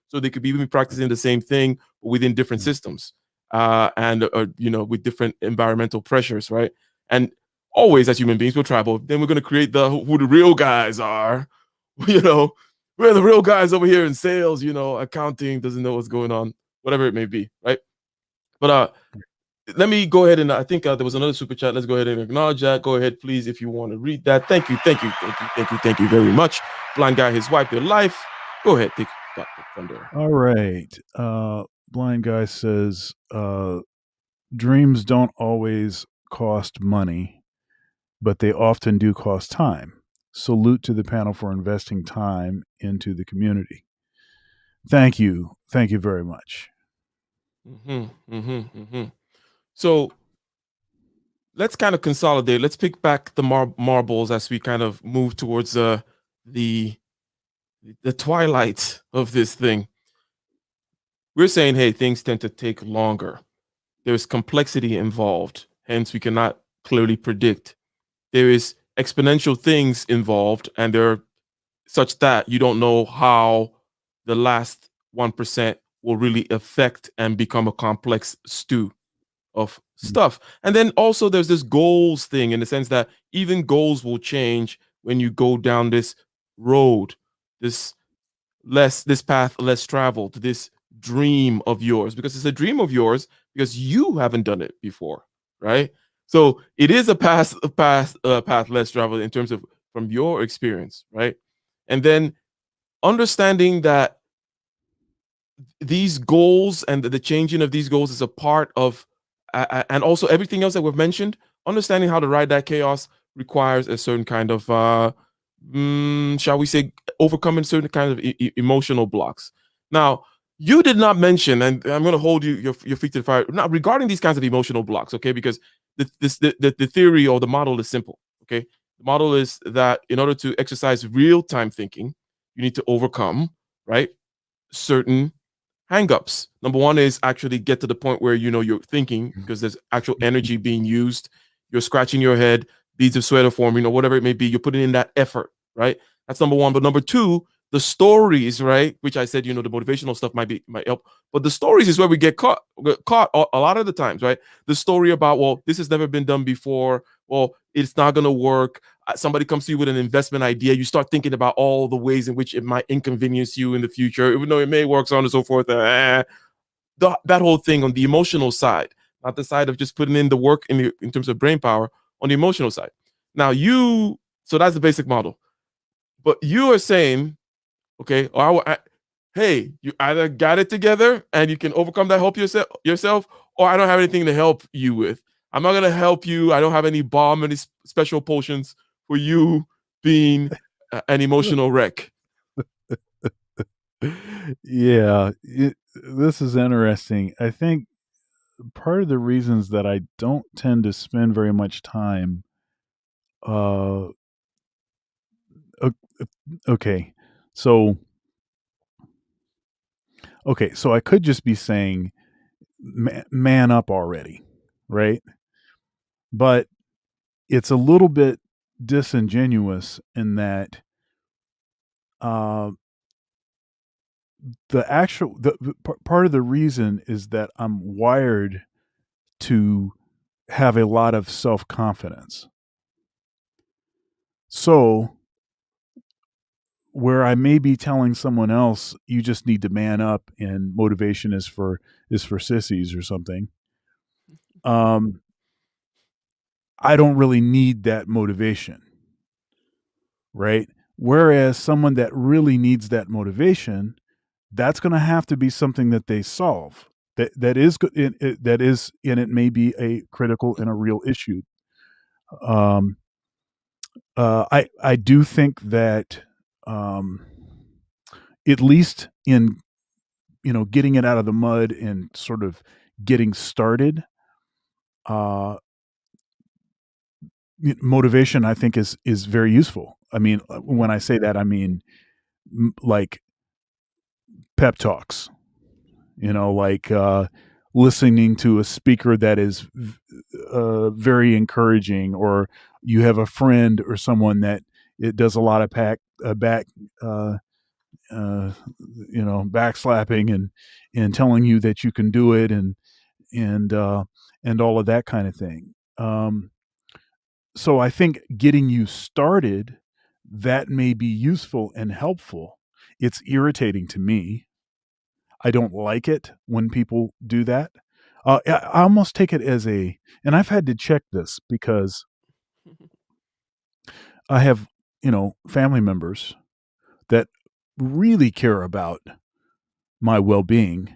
so they could be even practicing the same thing but within different mm, systems, and with different environmental pressures, right? And always, as human beings, we're tribal. Then we're going to create the who the real guys are. You know, we're the real guys over here in sales. Accounting doesn't know what's going on, whatever it may be, right? But let me go ahead and I think there was another super chat. Let's go ahead and acknowledge that. Go ahead, please, if you want to read that. Thank you, thank you, thank you, thank you, thank you very much. Blind guy, his wife, their life. Go ahead, take that from there. all right. Blind guy says dreams don't always cost money, but they often do cost time. Salute to the panel for investing time into the community. Thank you. Thank you very much. So let's kind of consolidate. Let's pick back the marbles as we kind of move towards the the twilight of this thing. We're saying, hey, things tend to take longer. There's complexity involved, hence we cannot clearly predict. There is exponential things involved, and they're such that you don't know how the last 1% will really affect and become a complex stew. of stuff. And then also there's this goals thing in the sense that even goals will change when you go down this road, this this path less traveled, this dream of yours, because it's a dream of yours because you haven't done it before, right? So it is a path less traveled in terms of from your experience, right? And then understanding that these goals and the changing of these goals is a part of, and also everything else that we've mentioned. Understanding how to ride that chaos requires a certain kind of, shall we say, overcoming certain kind of emotional blocks. Now, you did not mention, and I'm going to hold your feet to the fire now regarding these kinds of emotional blocks, okay? Because the theory or the model is simple, okay? The model is that in order to exercise real time thinking, you need to overcome, right, certain hangups. Number one is actually get to the point where you know you're thinking because there's actual energy being used. You're scratching your head, beads of sweat are forming, or whatever it may be. You're putting in that effort, right? That's number one. But number two, the stories, right? Which I said, the motivational stuff might help, but the stories is where we get caught a lot of the times, right? The story about, well, this has never been done before. Well, it's not gonna work. Somebody comes to you with an investment idea, you start thinking about all the ways in which it might inconvenience you in the future, even though it may work, so on and so forth. That whole thing on the emotional side, not the side of just putting in the work in terms of brain power, on the emotional side. Now so that's the basic model. But you are saying, okay, hey, you either got it together and you can overcome that, help yourself, or I don't have anything to help you with. I'm not gonna help you. I don't have any bomb, any special potions for you being an emotional wreck. Yeah, this is interesting. I think part of the reasons that I don't tend to spend very much time, uh, o- okay, so so I could just be saying, man up already, right? But it's a little bit disingenuous in that, uh, part of the reason is that I'm wired to have a lot of self confidence. So where I may be telling someone else, you just need to man up and motivation is for sissies or something. Um, I don't really need that motivation, right? Whereas someone that really needs that motivation, that's going to have to be something that they solve. That is, and it may be a critical and a real issue. Um, I do think that, um, at least in getting it out of the mud and sort of getting started, uh, motivation I think is very useful. I mean, when I say that, I mean like pep talks. Like listening to a speaker that is very encouraging, or you have a friend or someone that it does a lot of back uh, uh, backslapping and telling you that you can do it, and uh, and all of that kind of thing. So I think getting you started, that may be useful and helpful. It's irritating to me. I don't like it when people do that. I almost take it as and I've had to check this because I have, family members that really care about my well being.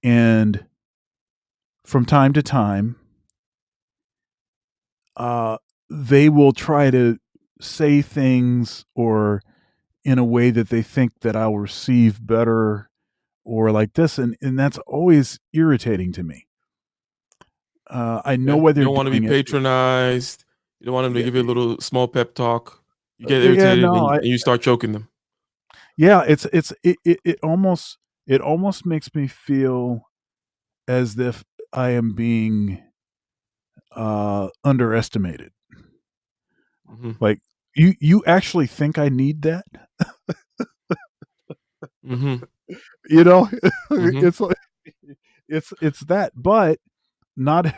And from time to time, uh, they will try to say things or in a way that they think that I'll receive better or like this. And that's always irritating to me. I know Yeah, why you they're don't want to be doing it. patronized. You don't want them to Yeah, give you a little small pep talk. You get yeah, irritated no, and you start choking them. yeah, it almost makes me feel as if I am being underestimated. Hmm. Like, you actually think I need that? Hmm. You know? Hmm. It's like it's that, but not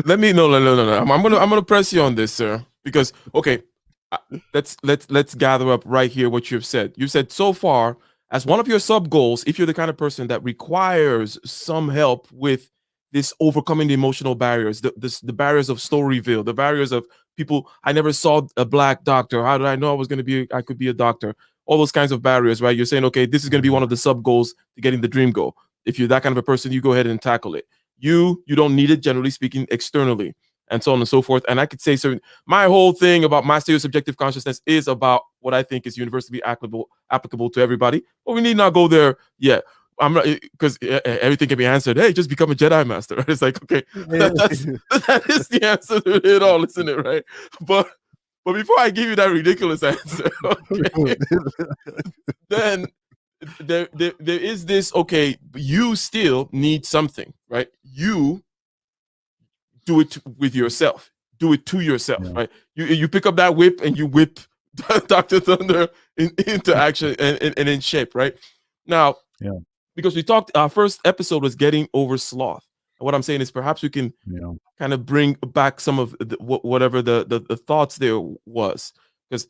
Let me no. I'm gonna press you on this, sir, because okay, uh, let's gather up right here what you've said. You said so far as one of your sub goals, if you're the kind of person that requires some help with this overcoming the emotional barriers, the barriers of slow reveal, the barriers of people. I never saw a black doctor. How did I know I could be a doctor? All those kinds of barriers, right? You're saying, okay, this is going to be one of the sub goals to getting the dream goal. If you're that kind of a person, you go ahead and tackle it. You don't need it, generally speaking, externally, and so on and so forth. And I could say, so my whole thing about master subjective consciousness is about what I think is universally applicable to everybody, but we need not go there yet. I'm not, because everything can be answered. Hey, just become a Jedi master. Right? It's like, okay, that is the answer to it all, isn't it? Right? But before I give you that ridiculous answer, okay, then there is this. Okay, you still need something, right? You do it with yourself. Do it to yourself, Yeah, right? You pick up that whip and you whip Dr. Thunder into action and in shape, right? Now, yeah, because we talked, our first episode was getting over sloth. And what I'm saying is perhaps we can yeah, kind of bring back some of whatever the thoughts there was. Because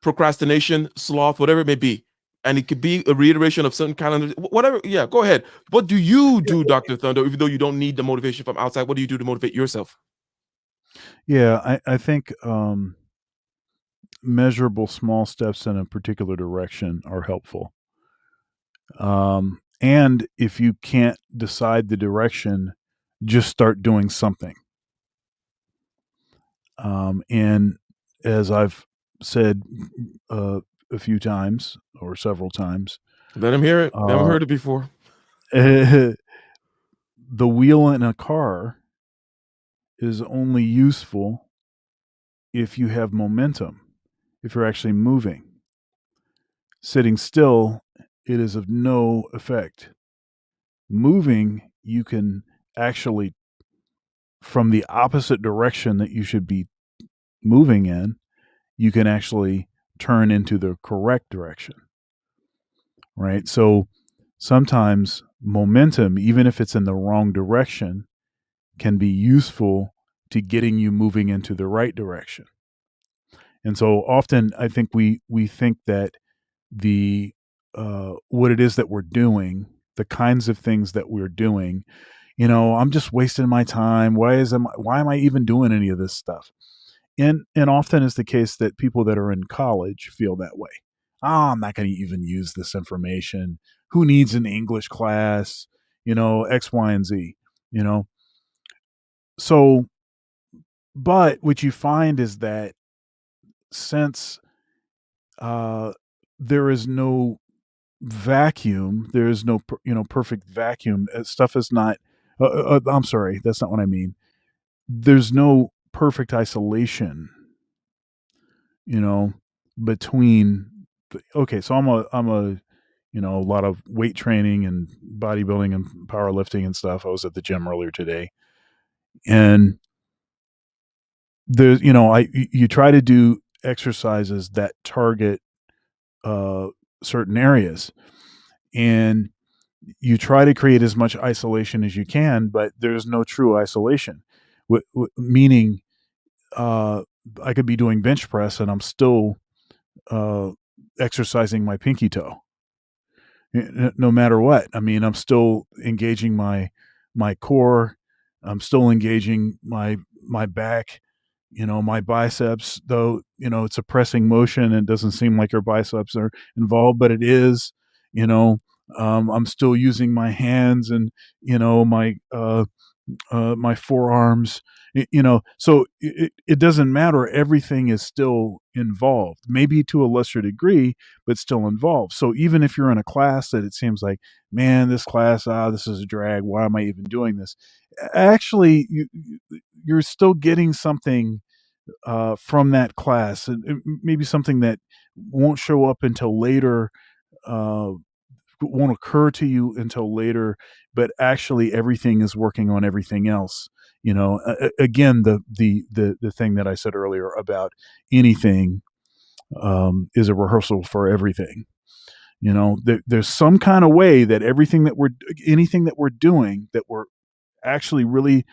procrastination, sloth, whatever it may be, and it could be a reiteration of some kind of whatever. Yeah, go ahead. What do you do, Dr. Thunder, even though you don't need the motivation from outside? What do you do to motivate yourself? yeah. I think measurable small steps in a particular direction are helpful. And if you can't decide the direction, just start doing something. And as I've said uh, a few times or several times, Let him hear it. Never uh, heard it before. the wheel in a car is only useful if you have momentum, if you're actually moving. Sitting still, it is of no effect. Moving, you can actually, from the opposite direction that you should be moving in, you can actually turn into the correct direction, right? So sometimes momentum, even if it's in the wrong direction, can be useful to getting you moving into the right direction. And so often I think we think that the what it is that we're doing, the kinds of things that we're doing, I'm just wasting my time. Why am I even doing any of this stuff? And often is the case that people that are in college feel that way. I'm not going to even use this information. Who needs an English class? X, Y, and Z. You know. So, but what you find is that since uh, there is no vacuum, there is no perfect vacuum. Stuff is not. I'm sorry, that's not what I mean. There's no perfect isolation, you know, between. Okay, so I'm a a lot of weight training and bodybuilding and powerlifting and stuff. I was at the gym earlier today, and there's you try to do exercises that target uh, certain areas, and you try to create as much isolation as you can, but there's no true isolation. Meaning, uh, I could be doing bench press and I'm still uh, exercising my pinky toe, no matter what. I mean, I'm still engaging my core. I'm still engaging my back. My biceps, though, it's a pressing motion. It doesn't seem like your biceps are involved, but it is. You know, I'm still using my hands and my forearms. So it doesn't matter. Everything is still involved, maybe to a lesser degree, but still involved. So even if you're in a class that it seems like, man, this class, this is a drag. Why am I even doing this? Actually, you're still getting something from that class, and maybe something that won't show up until later. Uh, won't occur to you until later, but actually everything is working on everything else. Again, the thing that I said earlier about anything is a rehearsal for everything. There's some kind of way that anything that we're doing, that we're actually really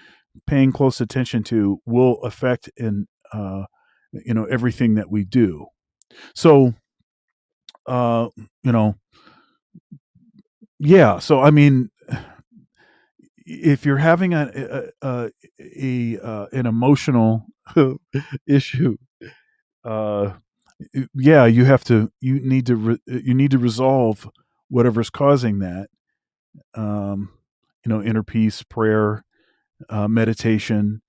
paying close attention to will affect in everything that we do. So uh, you know, yeah. So I mean, if you're having an emotional issue, uh, yeah, you need to resolve whatever's causing that. Um, inner peace, prayer, meditation,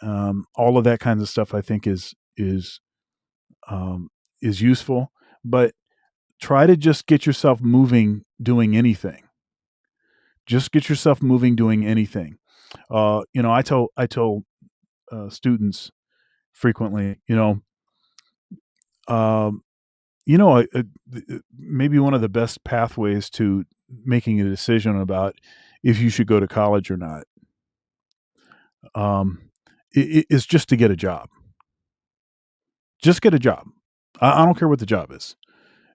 all of that kinds of stuff. I think um, is useful, but try to just get yourself moving, doing anything. Just get yourself moving, doing anything. I tell students frequently, um, maybe one of the best pathways to making a decision about if you should go to college or not, um, is just to get a job. Just get a job. I don't care what the job is.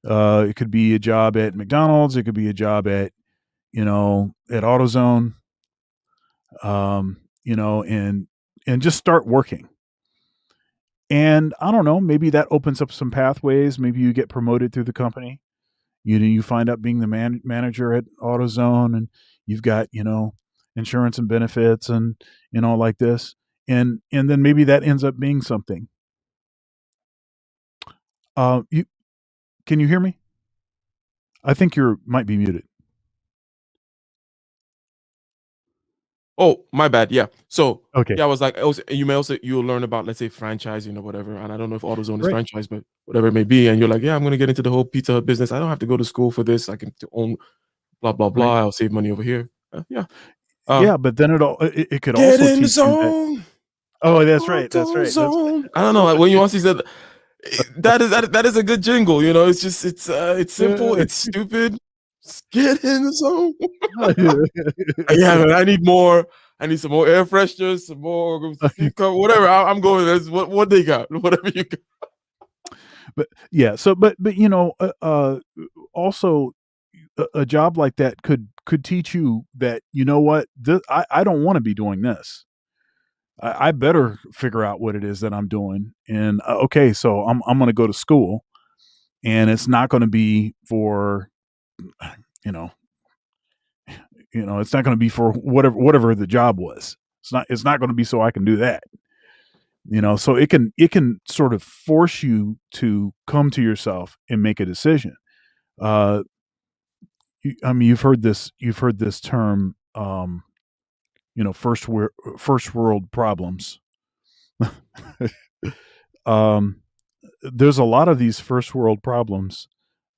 It could be a job at McDonald's. It could be a job at AutoZone. And just start working. And I don't know, maybe that opens up some pathways. Maybe you get promoted through the company. You find out being the manager at AutoZone, and you've got insurance and benefits and like this, and then maybe that ends up being something. You Can you hear me? I think you might be muted. Oh, my bad. Yeah. So Okay, yeah, I was like, also, you may also you'll learn about, let's say, franchising or whatever. And I don't know if AutoZone is right, franchise, but whatever it may be. And you're like, yeah, I'm gonna get into the whole Pizza Hut business. I don't have to go to school for this. I can own blah blah right. blah. I'll save money over here. Yeah. Uh, Yeah, but then it could get also in the teach you that. zone. Oh, that's right. That's right. That's AutoZone. I don't know. When you once said that is a good jingle. It's just it's simple. It's stupid. Just get in the zone. Yeah, man, I need more. I need some more air fresheners, some more seat cover, whatever. I'm going. That's what they got. Whatever you got. But yeah, so but also a job like that could teach you that, what, I don't want to be doing this. I better figure out what it is that I'm doing. And okay, so I'm going to go to school, and it's not going to be for you know it's not going to be for whatever the job was. It's not going to be so I can do that. So it can sort of force you to come to yourself and make a decision. Uh, I mean, you've heard this term, first world problems. um, there's a lot of these first world problems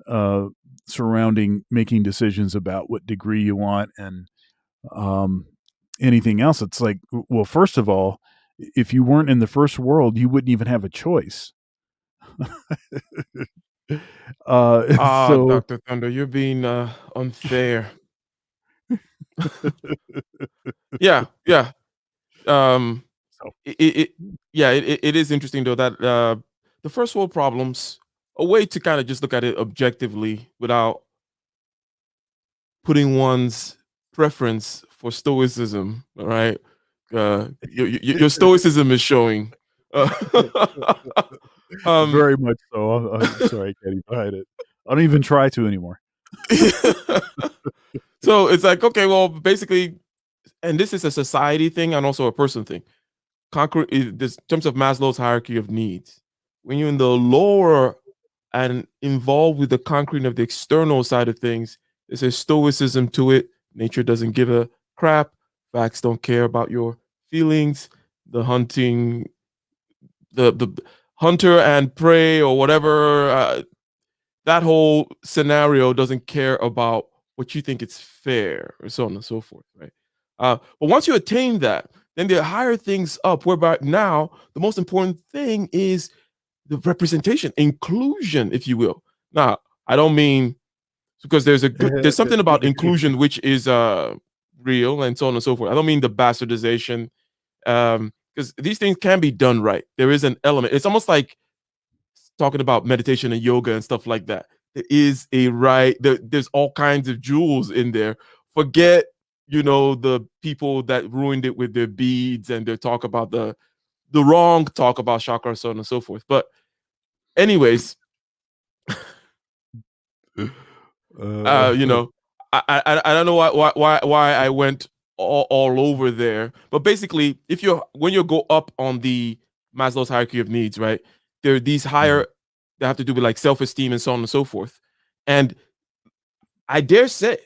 uh, surrounding making decisions about what degree you want and um, anything else. It's like, well, first of all, if you weren't in the first world, you wouldn't even have a choice. Ah, So Dr. Thunder, you're being unfair. Yeah, yeah. Um, so it yeah, it is interesting though that the first world problems, a way to kind of just look at it objectively without putting one's preference for stoicism, all right? Your stoicism is showing. Uh, um, very much so. I'm sorry, I can't even hide it. I don't even try to anymore. so it's like, okay, well, basically, and this is a society thing and also a person thing. This in terms of Maslow's hierarchy of needs. When you're in the lower and involved with the conquering of the external side of things, there's a stoicism to it. Nature doesn't give a crap. Facts don't care about your feelings. The hunting, the hunter and prey or whatever, that whole scenario doesn't care about what you think is fair or so on and so forth, right? But once you attain that, then there are higher things up, whereby now the most important thing is the representation, inclusion, if you will. Now, I don't mean because there's something about inclusion which is real and so on and so forth. I don't mean the bastardization, because these things can be done right. There is an element. It's almost like talking about meditation and yoga and stuff like that. There is a right. There's all kinds of jewels in there. Forget the people that ruined it with their beads and their talk about the wrong talk about chakra, so on and so forth. But anyways, Uh, you know, I don't know why I went all over there, but basically, if you're when you go up on the Maslow's hierarchy of needs, right? There are these mhm, higher that have to do with like self-esteem and so on and so forth. And I dare say,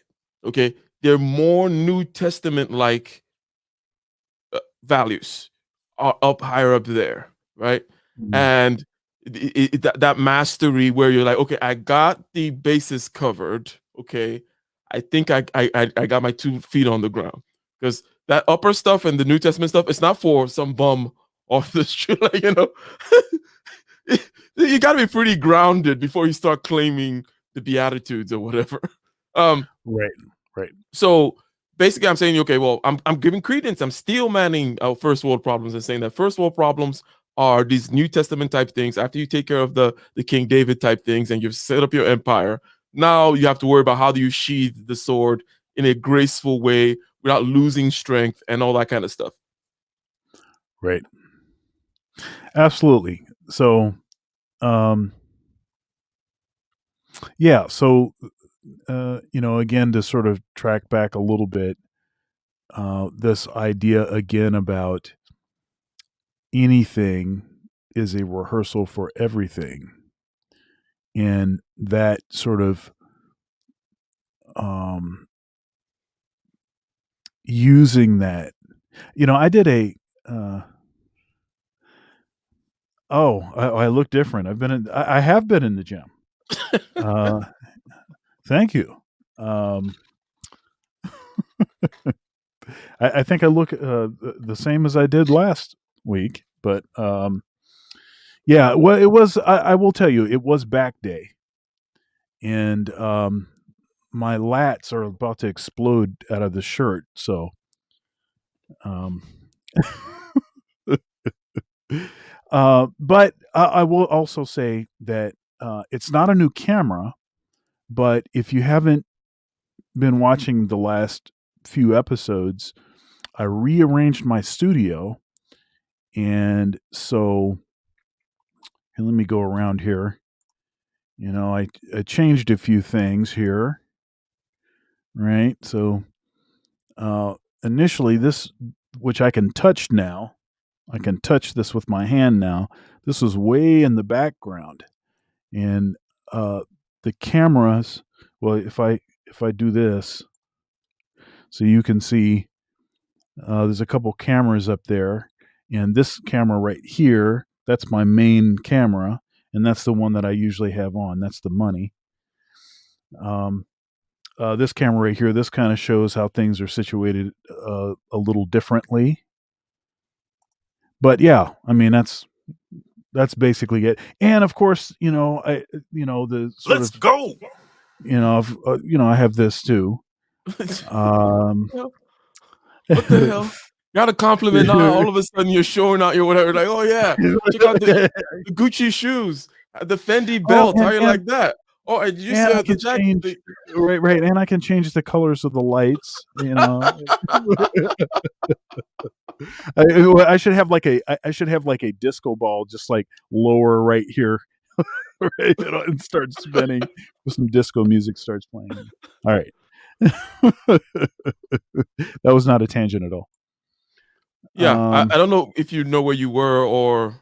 okay, they're more New Testament like values are up higher up there, right? mhm, And that mastery where you're like, okay, I got the basis covered. Okay, I think I got my 2 feet on the ground because that upper stuff and the New Testament stuff, it's not for some bum off the street. Like, you got to be pretty grounded before you start claiming the Beatitudes or whatever. Um, right, right, so basically, I'm saying, okay, well, I'm giving credence. I'm steel manning first world problems and saying that first world problems are these New Testament type things. After you take care of the King David type things and you've set up your empire, now you have to worry about how do you sheathe the sword in a graceful way without losing strength and all that kind of stuff. right. Absolutely. So, um, yeah. So, again, to sort of track back a little bit, this idea again about anything is a rehearsal for everything, and that sort of um, using that. I did a. Uh, I look different. I have been in the gym. Uh, Thank you. Um, I think I look the same as I did last week, but yeah. Well, it was. I will tell you, it was back day, and my lats are about to explode out of the shirt. So, um, but I will also say that it's not a new camera. But if you haven't been watching the last few episodes, I rearranged my studio, and so and let me go around here. I changed a few things here, right? So uh, initially, this, which I can touch now, I can touch this with my hand now. This was way in the background, and uh, the cameras. Well, if I do this, so you can see, there's a couple cameras up there, and this camera right here, that's my main camera, and that's the one that I usually have on. That's the money. Um, this camera right here, this kind of shows how things are situated a little differently. But yeah, I mean that's basically it. And of course, the sort Let's of go. I have this too. Um, What the hell? Got a compliment now. All of a sudden, you're showing out your whatever. Like, oh yeah, check out the Gucci shoes, the Fendi oh, belt. How you like that? Oh, and you and see I the can jacket. change, right, and I can change the colors of the lights. I should have like I should have like a disco ball just like lower right here, right, and start spinning. Some disco music starts playing. All right, that was not a tangent at all. Yeah, I, Um, I don't know if you know where you were or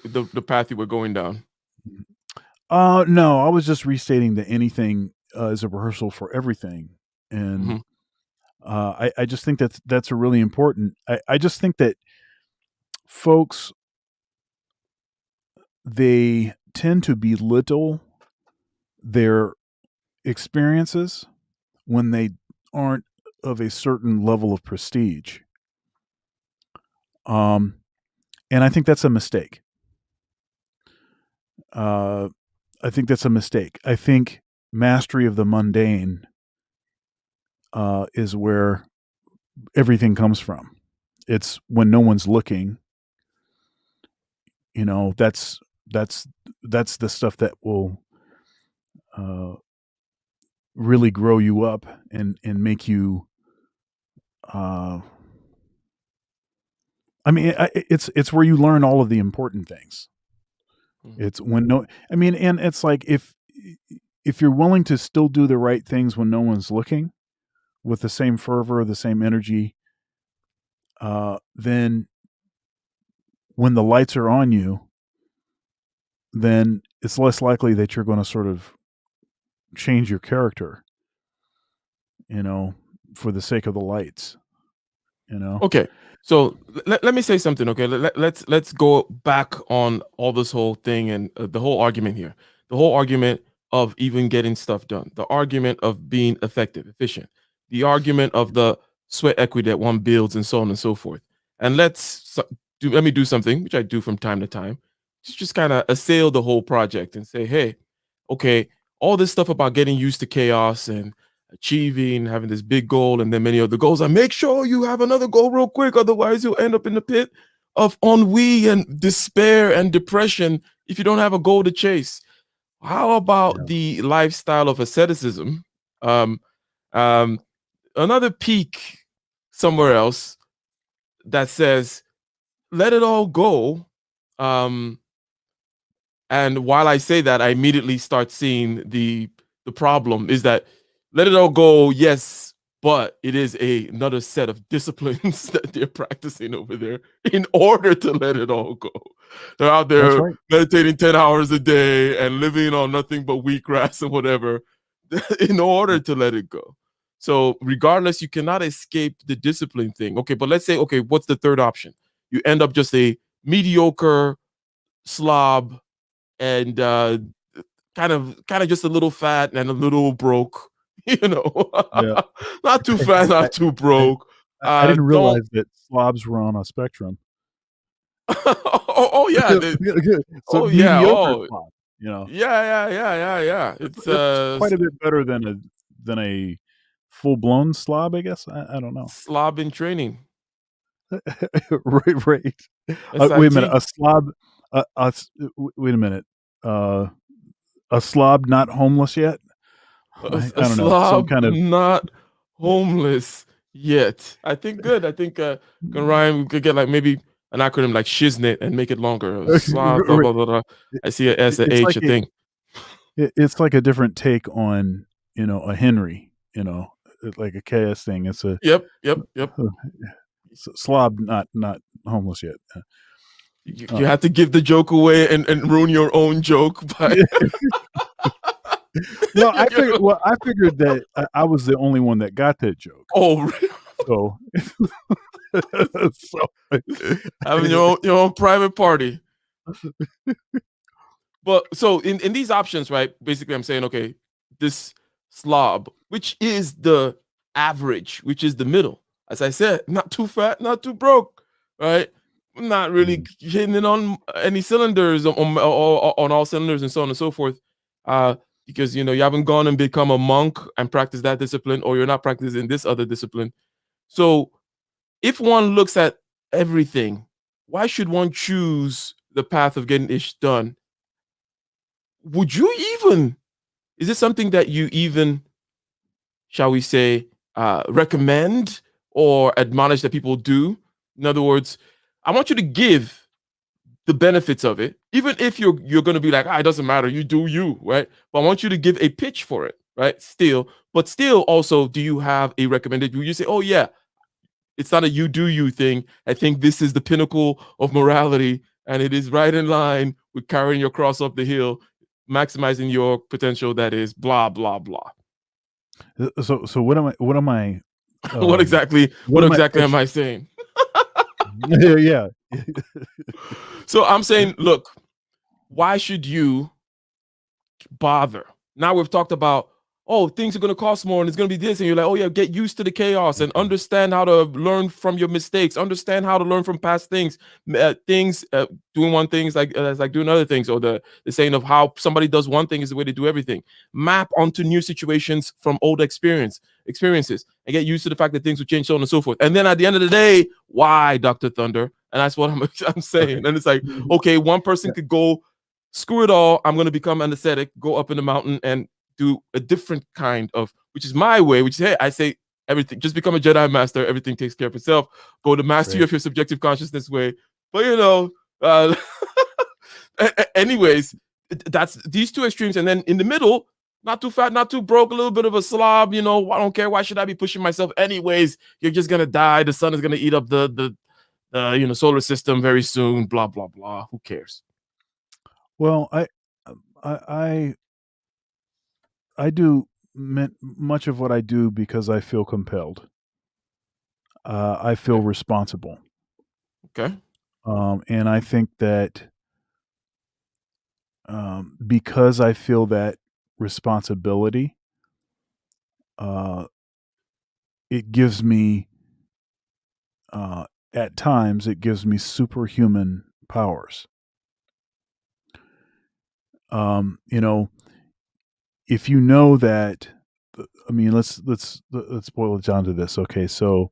the path you were going down. no, I was just restating that anything is a rehearsal for everything, and Mhm. I just think that's a really important. I just think that folks, they tend to belittle their experiences when they aren't of a certain level of prestige. Um, and I think that's a mistake. Uh, I think that's a mistake. I think mastery of the mundane is where everything comes from. It's when no one's looking. You know, that's that's the stuff that will uh, really grow you up and make you. uh, I mean, it's where you learn all of the important things. Mhm. It's when no I mean, and it's like if you're willing to still do the right things when no one's looking with the same fervor, the same energy, then when the lights are on you, then it's less likely that you're gonna sort of change your character, you know, for the sake of the lights, you know? Okay. So let me say something. Okay. Let's go back on all this whole thing and the whole argument here. The whole argument of even getting stuff done. The argument of being effective, efficient. The argument of the sweat equity that one builds and so on and so forth. And let me do something which I do from time to time. Just kind of assail the whole project and say, hey, okay, all this stuff about getting used to chaos and achieving, having this big goal, and then many other goals. And make sure you have another goal real quick, otherwise you'll end up in the pit of ennui and despair and depression if you don't have a goal to chase. How about Yeah. the lifestyle of asceticism? Um, um, Another peak somewhere else that says, let it all go. Um, And while I say that, I immediately start seeing the problem is that let it all go, yes, but it is another set of disciplines that they're practicing over there in order to let it all go. They're out That's there right. meditating 10 hours a day and living on nothing but wheatgrass and whatever in order to let it go. So regardless, you cannot escape the discipline thing. Okay, but let's say, okay, what's the third option? You end up just a mediocre slob and kind of just a little fat and a little broke, you know. Yeah. Not too fat, I not too I broke. I didn't Don't realize that slobs were on a spectrum. oh yeah, So oh yeah, mediocre oh slob, you know? yeah. It's That's quite a bit better than a full-blown slob, I guess? I don't know. slob in training. Right, right. Wait a minute, SIT. a slob a s w wait a minute, uh, a slob not homeless yet? A I don't know, some slob kind of not homeless yet. I think good. I think can rhyme. We could get like maybe an acronym like shiznit and make it longer. Slob, blah right. blah blah blah. I see a S, a It's H, like a thing. it's like a different take on, a Henry, like a KS thing. It's a Yep. slob not homeless yet. You Uh, have to give the joke away and ruin your own joke by well, I figured that I was the only one that got that joke. oh, So so having your own private party. But so in these options, right? Basically, I'm saying, okay, this slob, which is the average, which is the middle. As I said, not too fat, not too broke, right? Not really Mhm. hitting it on any cylinders on all cylinders and so on and so forth. Because you haven't gone and become a monk and practice that discipline, or you're not practicing this other discipline. So if one looks at everything, why should one choose the path of getting ish done? Would you even is this something that you even, shall we say, recommend or admonish that people do? In other words, I want you to give the benefits of it, even if you're going to be like, it doesn't matter, you do you, right? But I want you to give a pitch for it, right? Still, but still, also, do you have a recommended? Will you say, oh yeah, it's not a you do you thing. I think this is the pinnacle of morality, and it is right in line with carrying your cross up the hill, maximizing your potential. That is blah blah blah. So what am I, what um, exactly? what What am I exactly am pitching? I saying? Yeah. So I'm saying, look, why should you bother. Now we've talked about, oh, things are going to cost more and it's going to be this. And you're like, oh, yeah, get used to the chaos and Okay. understand how to learn from your mistakes, understand how to learn from past things, doing one thing is like doing other things, or the saying of how somebody does one thing is the way to do everything. Map onto new situations from old experiences and get used to the fact that things will change, so on and so forth. And then at the end of the day, why, Dr. Thunder? And that's what I'm saying. Okay. And it's like, Mhm. okay, one person Yeah. could go screw it all. I'm going to become an ascetic, go up in the mountain and do a different kind of, which is my way, which is, hey, I say everything. Just become a Jedi master. Everything takes care of itself. Go to mastery Right. of your subjective consciousness way. But uh, anyways, that's these two extremes, and then in the middle, not too fat, not too broke, a little bit of a slob. I don't care. Why should I be pushing myself? Anyways, you're just gonna die. The sun is gonna eat up the solar system very soon. Blah blah blah. Who cares? Well, I I do much of what I do because I feel compelled. I feel Okay. responsible, Okay. and I think that because I feel that responsibility, uh, it gives me uh, at times it gives me superhuman powers. You know, if you know that, I mean, let's boil it down to this. Okay, so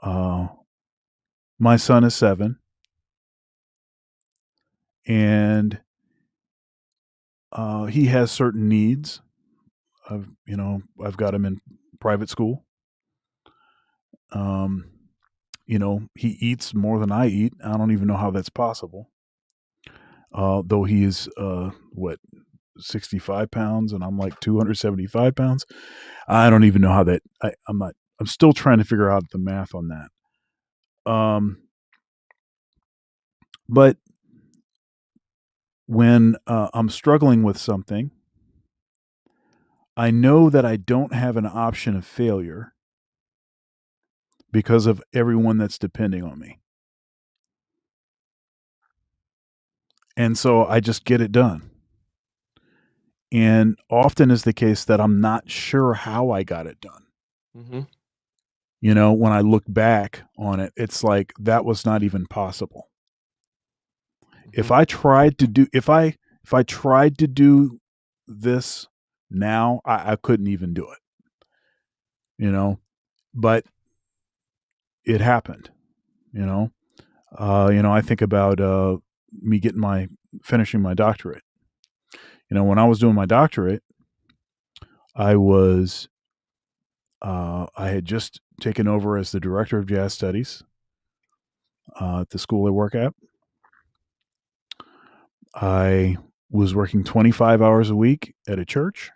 uh, my son is 7, and he has certain needs. I've got him in private school. Um, he eats more than I eat. I don't even know how that's possible. Though he is what 65 pounds, and I'm like 275 pounds. I don't even know how that. I'm not. I'm still trying to figure out the math on that. But when I'm struggling with something, I know that I don't have an option of failure because of everyone that's depending on me. And so I just get it done. And often is the case that I'm not sure how I got it done. Mm-hmm. When I look back on it, it's like that was not even possible. Mm-hmm. If I tried to do this now, I couldn't even do it, you know, but it happened, you know. I think about me finishing my doctorate. When I was doing my doctorate, I was I had just taken over as the director of jazz studies at the school I work at. I was working 25 hours a week at a church,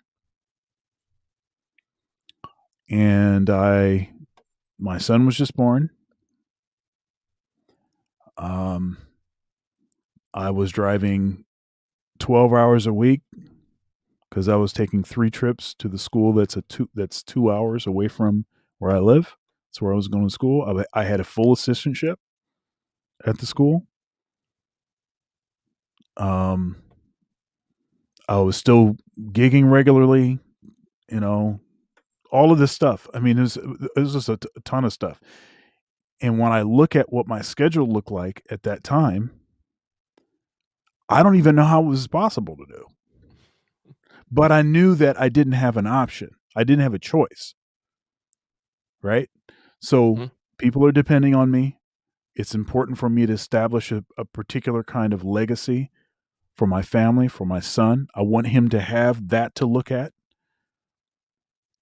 and my son was just born. Um, I was driving 12 hours a week because I was taking 3 trips to the school that's 2 hours away from where I live. That's where I was going to school. I had a full assistantship at the school. Um, I was still gigging regularly, you know, all of this stuff. I mean, it was just a ton of stuff. And when I look at what my schedule looked like at that time, I don't even know how it was possible to do. But I knew that I didn't have an option. I didn't have a choice, right? So Mm-hmm. people are depending on me. It's important for me to establish a particular kind of legacy for my family, for my son. I want him to have that to look at.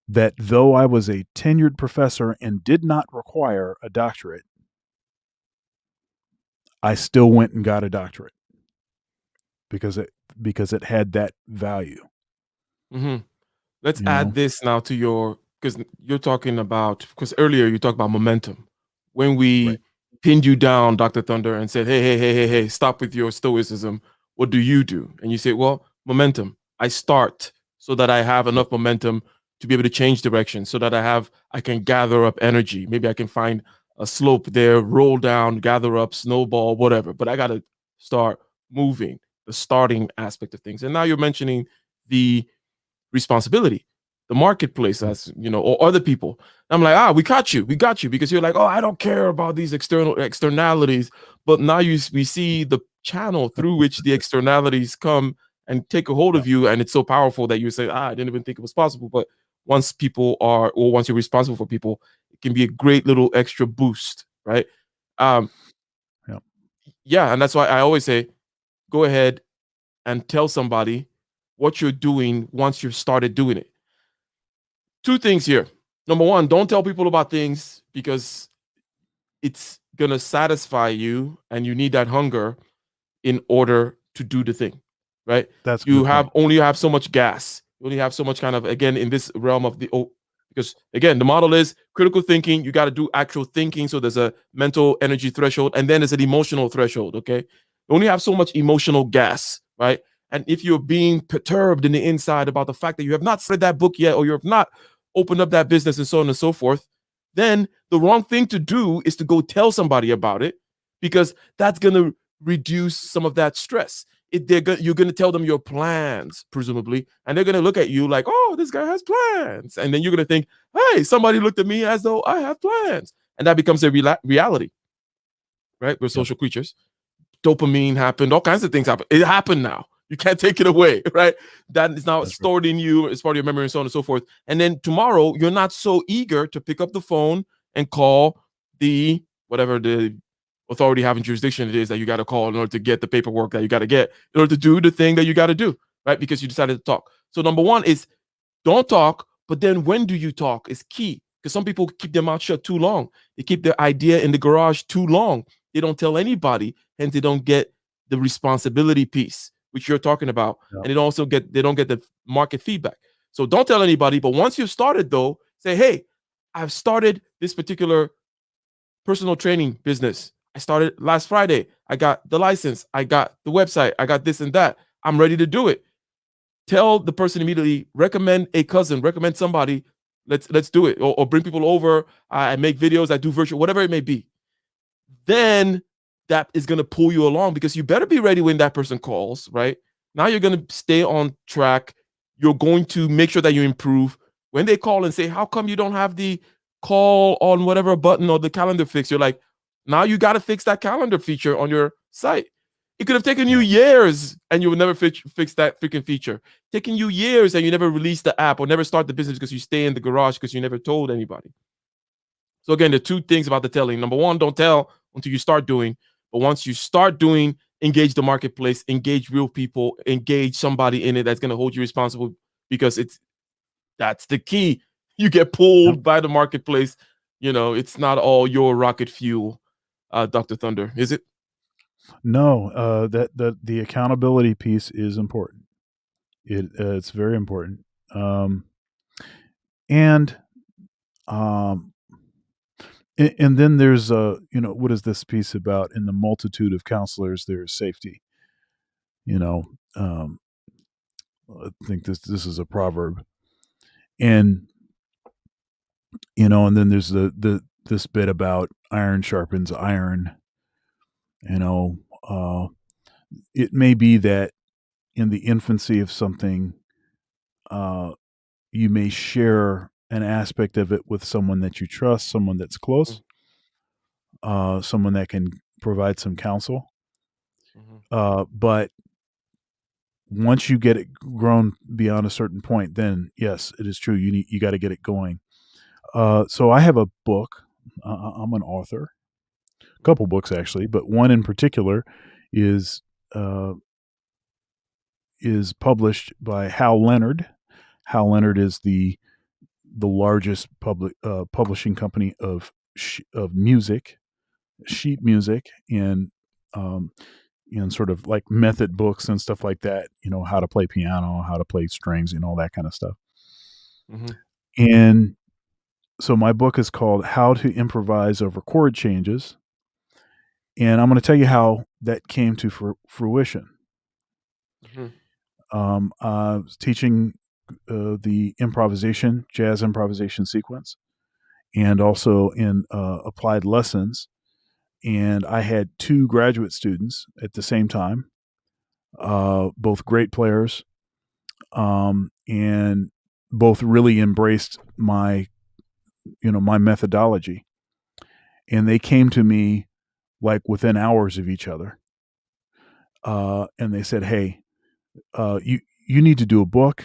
That though I was a tenured professor and did not require a doctorate, I still went and got a doctorate because it had that value, Mm-hmm. Let's you add know? this now to your, because you're talking about, because earlier you talked about momentum. When Right. we pinned you down, Dr. Thunder, and said, hey, hey, hey, hey, hey, stop with your stoicism. What do you do? And you say, well, momentum. I start so that I have Yep. enough momentum to be able to change direction, so that I can gather up energy. Maybe I can find a slope there, roll down, gather up, snowball, whatever. But I got to start moving, the starting aspect of things. And now you're mentioning the responsibility, the marketplace, Mm. as or other people. I'm like, we got you, because you're like, oh, I don't care about these externalities. But now we see the channel through which the externalities come and take a hold Yep. of you, and it's so powerful that you say, I didn't even think it was possible. But once you're responsible for people, it can be a great little extra boost, right? Um, Yep. yeah, and that's why I always say, go ahead and tell somebody what you're doing once you've started doing it. Two things here. number one, don't tell people about things because it's gonna satisfy you, and you need that hunger in order to do the thing, right? That's a You good have point. only have so much gas. You only have so much kind of, again, in this realm of the because again the model is critical thinking. You got to do actual thinking. So there's a mental energy threshold, and then there's an emotional threshold. Okay, you only have so much emotional gas, right? And if you're being perturbed in the inside about the fact that you have not read that book yet, or you have not opened up that business, and so on and so forth, then the wrong thing to do is to go tell somebody about it, because that's going to reduce some of that stress. You're going to tell them your plans, presumably, and they're going to look at you like, oh, this guy has plans. And then you're going to think, hey, somebody looked at me as though I have plans. And that becomes a reality, right? We're Yep, social creatures. Dopamine happened, all kinds of things happened. It happened now. You can't take it away, right? That is now that's right. stored in you. It's part of your memory, and so on and so forth. And then tomorrow, you're not so eager to pick up the phone and call the whatever the authority having jurisdiction it is that you got to call in order to get the paperwork that you got to get in order to do the thing that you got to do, right? Because you decided to talk. So number one is don't talk, but then when do you talk is key, because some people keep their mouth shut too long. They keep their idea in the garage too long. They don't tell anybody, and they don't get the responsibility piece, which you're talking about, Yep. and they don't get the market feedback. So don't tell anybody. But once you've started, though, say, hey, I've started this particular personal training business. I started last Friday. I got the license. I got the website. I got this and that. I'm ready to do it. Tell the person immediately, recommend a cousin, recommend somebody. Let's do it, or bring people over. I make videos, I do virtual, whatever it may be. Then that is going to pull you along, because you better be ready when that person calls, right? Now you're going to stay on track. You're going to make sure that you improve. When they call and say, how come you don't have the call on whatever button or the calendar fix? You're like, now you got to fix that calendar feature on your site. It could have taken you Yeah. years and you would never fix that freaking feature. Taking you years and you never release the app or never start the business because you stay in the garage because you never told anybody. So again, the two things about the telling. Number one, don't tell until you start doing. But once you start doing, engage the marketplace, engage real people, engage somebody in it that's going to hold you responsible, because that's the key. You get Yep. pulled by the marketplace. It's not all your rocket fuel, Dr. Thunder, is it? No, that the accountability piece is important. It's very important. Um, and um, and then there's what is this piece about? In the multitude of counselors, there is safety. You know, um, I think this is a proverb, and and then there's the this bit about iron sharpens iron. You know, uh, it may be that in the infancy of something, uh, you may share an aspect of it with someone that you trust, someone that's close, someone that can provide some counsel. Mm-hmm. But once you get it grown beyond a certain point, then yes, it is true. You got to get it going. So I have a book. I'm an author, a couple books actually, but one in particular is uh, is published by Hal Leonard. Hal Leonard is the largest publishing company of music, sheet music, um, and sort of like method books and stuff like that. How to play piano, how to play strings, and all that kind of stuff. Mm-hmm. And so my book is called "How to Improvise Over Chord Changes," and I'm going to tell you how that came to fruition. Mm-hmm. I was teaching the improvisation, jazz improvisation sequence, and also in applied lessons. And I had two graduate students at the same time, both great players, and both really embraced my methodology. And they came to me like within hours of each other, and they said, "Hey, you need to do a book,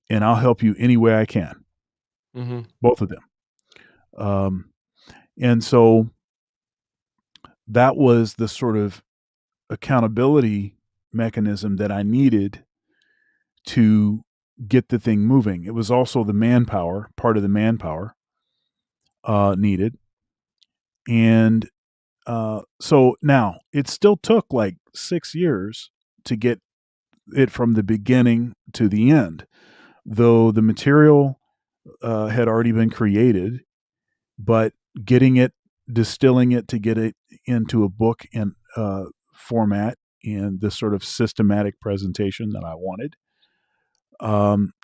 and I'll help you any way I can." Mm-hmm. Both of them. Um, and so that was the sort of accountability mechanism that I needed to get the thing moving. It was also the manpower, part of the manpower. needed. And so now it still took like 6 years to get it from the beginning to the end, though the material had already been created, but getting it, distilling it to get it into a book and format and the sort of systematic presentation that I wanted,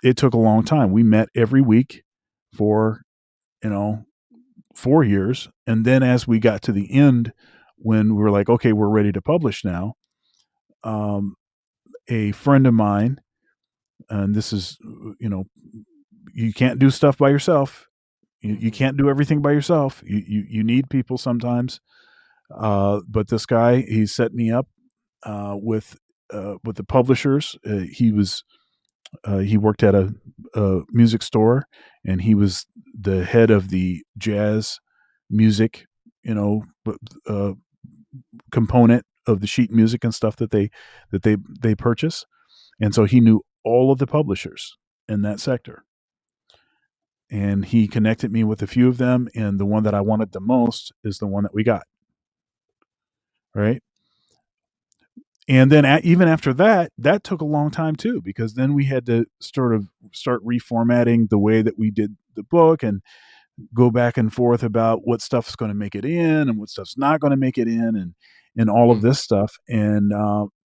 it took a long time. We met every week for, you know, 4 years. And then as we got to the end, when we were like, okay, we're ready to publish now, um, a friend of mine, and this is, you know, you can't do stuff by yourself. You Mhm. can't do everything by yourself. You need people sometimes. But this guy, he set me up with the publishers. He worked at a music store, and he was the head of the jazz music, you know, uh, component of the sheet music and stuff that they purchase. And so he knew all of the publishers in that sector, and he connected me with a few of them. And the one that I wanted the most is the one that we got, right? And then even after that, that took a long time too, because then we had to sort of start reformatting the way that we did the book and go back and forth about what stuff's going to make it in and what stuff's not going to make it in, and all of Mm. this stuff. And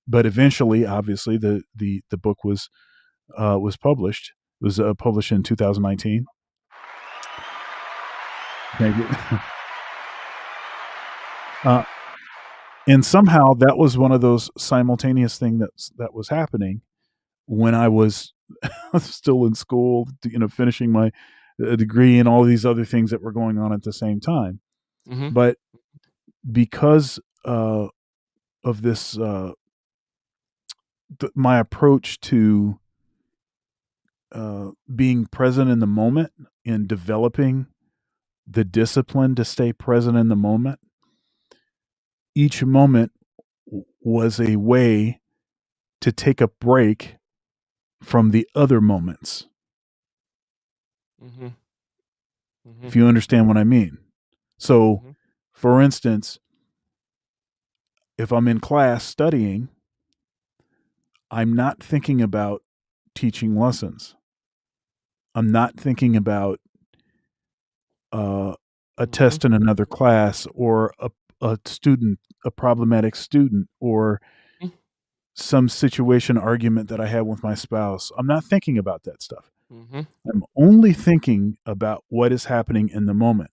but eventually, obviously, the book was published. It was published in 2019. Thank you. uh, and somehow that was one of those simultaneous thing that was happening when I was still in school, finishing my degree and all these other things that were going on at the same time. Mhm. But because of this, my approach to being present in the moment and developing the discipline to stay present in the moment, each moment was a way to take a break from the other moments, Mhm. Mhm. if you understand what I mean. So, Mhm. for instance, if I'm in class studying, I'm not thinking about teaching lessons. I'm not thinking about uh, a Mhm. test in another class, or a student, a problematic student, or Mhm. some situation argument that I had with my spouse. I'm not thinking about that stuff. Mhm. I'm only thinking about what is happening in the moment.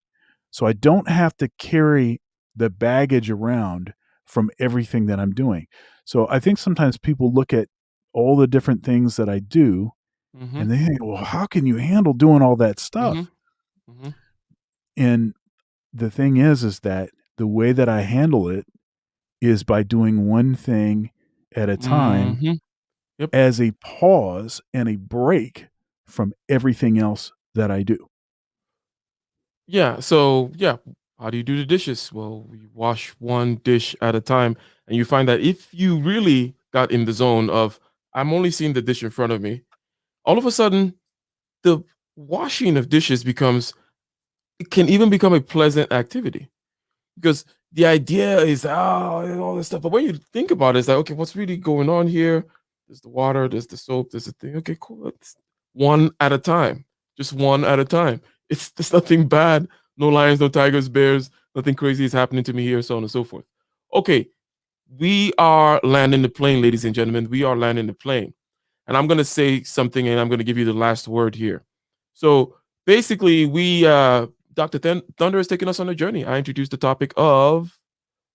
So I don't have to carry the baggage around from everything that I'm doing. So I think sometimes people look at all the different things that I do Mhm. and they think, well, how can you handle doing all that Mhm. stuff? Mhm. And the thing is that the way that I handle it is by doing one thing at a time, Mhm. Yep. as a pause and a break from everything else that I do. Yeah. So, yeah, how do you do the dishes? Well, we wash one dish at a time, and you find that if you really got in the zone of I'm only seeing the dish in front of me, all of a sudden the washing of dishes becomes it can even become a pleasant activity. Because the idea is all this stuff, but when you think about it, it's like, okay, what's really going on here? There's the water, there's the soap, there's the thing. Okay, cool. It's one at a time, just one at a time. It's there's nothing bad, no lions, no tigers, bears, nothing crazy is happening to me here, so on and so forth. Okay, we are landing the plane, ladies and gentlemen. We are landing the plane, and I'm gonna say something, and I'm gonna give you the last word here. So basically, we Dr. Thunder is taking us on a journey. I introduced the topic of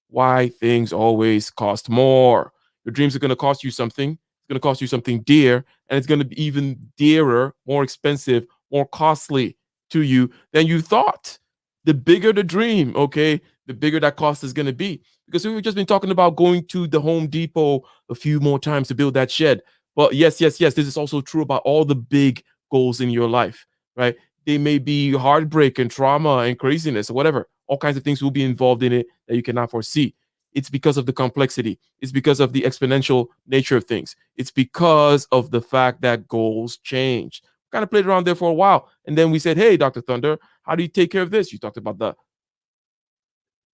why things always cost more. Your dreams are going to cost you something. It's going to cost you something dear, and it's going to be even dearer, more expensive, more costly to you than you thought. The bigger the dream, okay, the bigger that cost is going to be. Because we've just been talking about going to the Home Depot a few more times to build that shed. But yes, yes, yes, this is also true about all the big goals in your life, right? They may be heartbreak and trauma and craziness or whatever. All kinds of things will be involved in it that you cannot foresee. It's because of the complexity. It's because of the exponential nature of things. It's because of the fact that goals change. Kind of played around there for a while. And then we said, hey, Dr. Thunder, How do you take care of this? You talked about the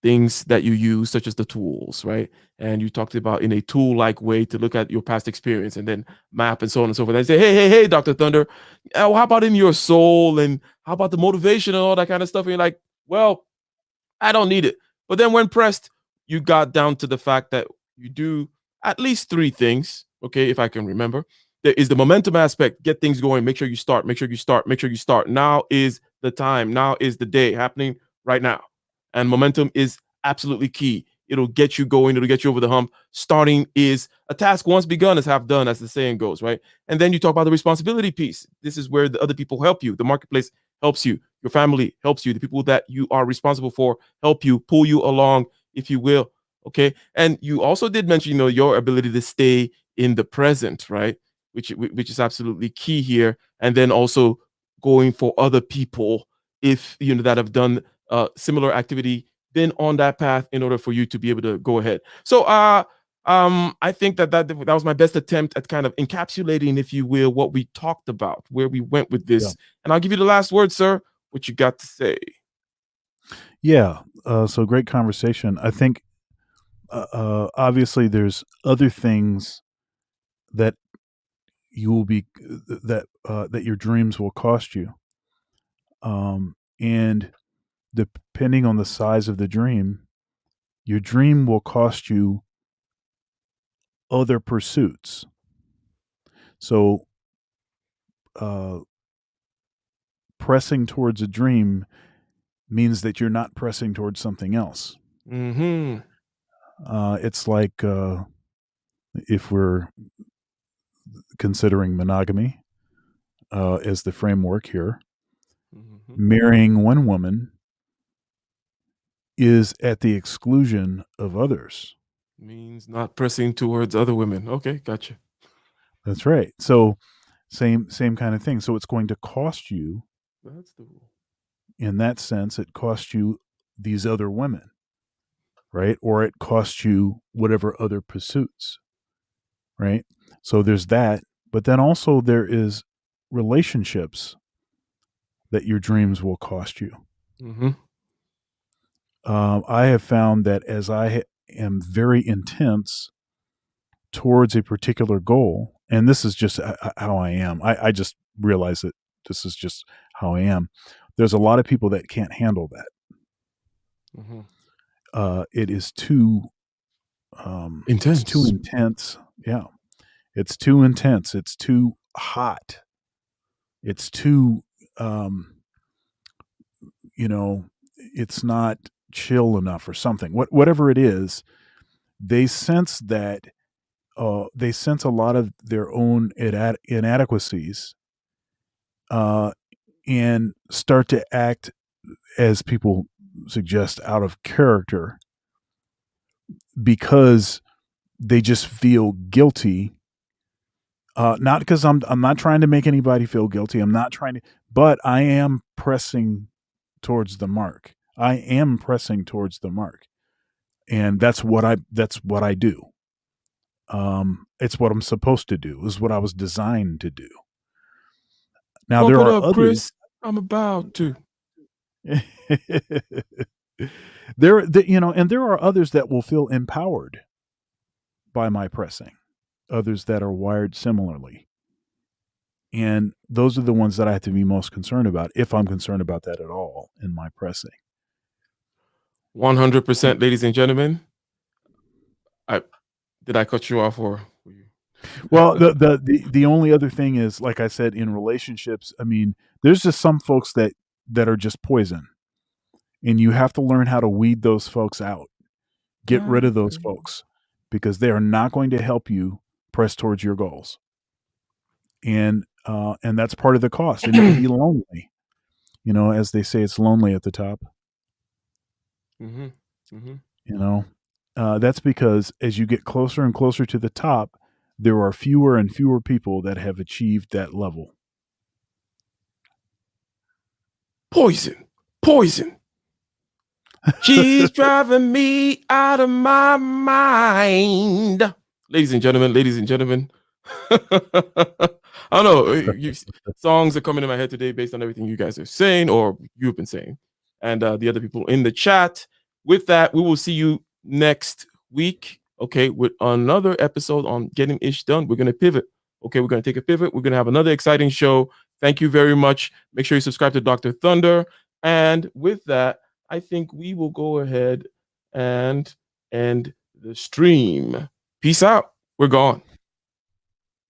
things that you use, such as the tools, right? And you talked about in a tool-like way to look at your past experience and then map and so on and so forth. And say, hey, hey, hey, Dr. Thunder, how about in your soul and how about the motivation and all that kind of stuff? And you're like, well, I don't need it. But then when pressed, you got down to the fact that you do at least three things. Okay, if I can remember. There is the momentum aspect, get things going, make sure you start, make sure you start, make sure you start. Now is the time, now is the day happening right now. And momentum is absolutely key. It'll get you going, it'll get you over the hump. Starting is a task once begun is half done, as the saying goes, right? And then you talk about the responsibility piece. This is where the other people help you. The marketplace helps you. Your family helps you. The people that you are responsible for help you, pull you along, if you will. Okay. And you also did mention, your ability to stay in the present, right? Which is absolutely key here. And then also going for other people, if that have done similar activity, been on that path in order for you to be able to go ahead. So I think that was my best attempt at kind of encapsulating, if you will, what we talked about, where we went with Yeah. this. And I'll give you the last word, sir. What you got to say? Yeah. So great conversation. I think obviously there's other things that you will be that your dreams will cost you, and depending on the size of the dream, your dream will cost you other pursuits. So, uh, pressing towards a dream means that you're not pressing towards something else. Mm-hmm. It's like if we're considering monogamy as the framework here, Mm-hmm. marrying one woman is at the exclusion of others. Means not pressing towards other women. Okay, gotcha. That's right. So same kind of thing. So it's going to cost you That's the rule. in that sense. It costs you these other women, right? Or it costs you whatever other pursuits, right? So there's that, but then also there is relationships that your dreams will cost you. Mm-hmm. I have found that as am very intense towards a particular goal, and this is just how I am. I just realize that this is just how I am. There's a lot of people that can't handle that. Mm-hmm. It is too it's too Intense. intense. Yeah, it's too intense. It's too hot. It's too um, you know, it's not chill enough or something. Whatever it is, they sense that they sense a lot of their own inadequacies uh, and start to act, as people suggest, out of character because they just feel guilty. Not because I'm not trying to make anybody feel guilty. I'm not trying to, but I am pressing towards the mark. I am pressing towards the mark, and that's what I do. It's what I'm supposed to do. Is what I was designed to do. Now Pump there it are up, others. Chris. I'm about to. And there are others that will feel empowered by my pressing. Others that are wired similarly, and those are the ones that I have to be most concerned about, if I'm concerned about that at all in my pressing. 100%, ladies and gentlemen. I did I cut you off or were Well, you? the only other thing is, like I said, in relationships. I mean, there's just some folks that are just poison, and you have to learn how to weed those folks out. Get rid God of those damn. folks because they are not going to help you press towards your goals, and that's part of the cost. And it can be lonely, as they say, it's lonely at the top. Mhm. Mhm. You know, that's because as you get closer and closer to the top, there are fewer and fewer people that have achieved that level. Poison. Poison. She's driving me out of my mind. Ladies and gentlemen, ladies and gentlemen. I don't know. Songs are coming in my head today based on everything you guys are saying or you've been saying, and the other people in the chat. With that, we will see you next week. Okay, with another episode on getting ish done. We're gonna pivot. Okay, we're gonna take a pivot. We're gonna have another exciting show. Thank you very much. Make sure you subscribe to Dr. Thunder. And with that, I think we will go ahead and end the stream. Peace out. We're gone.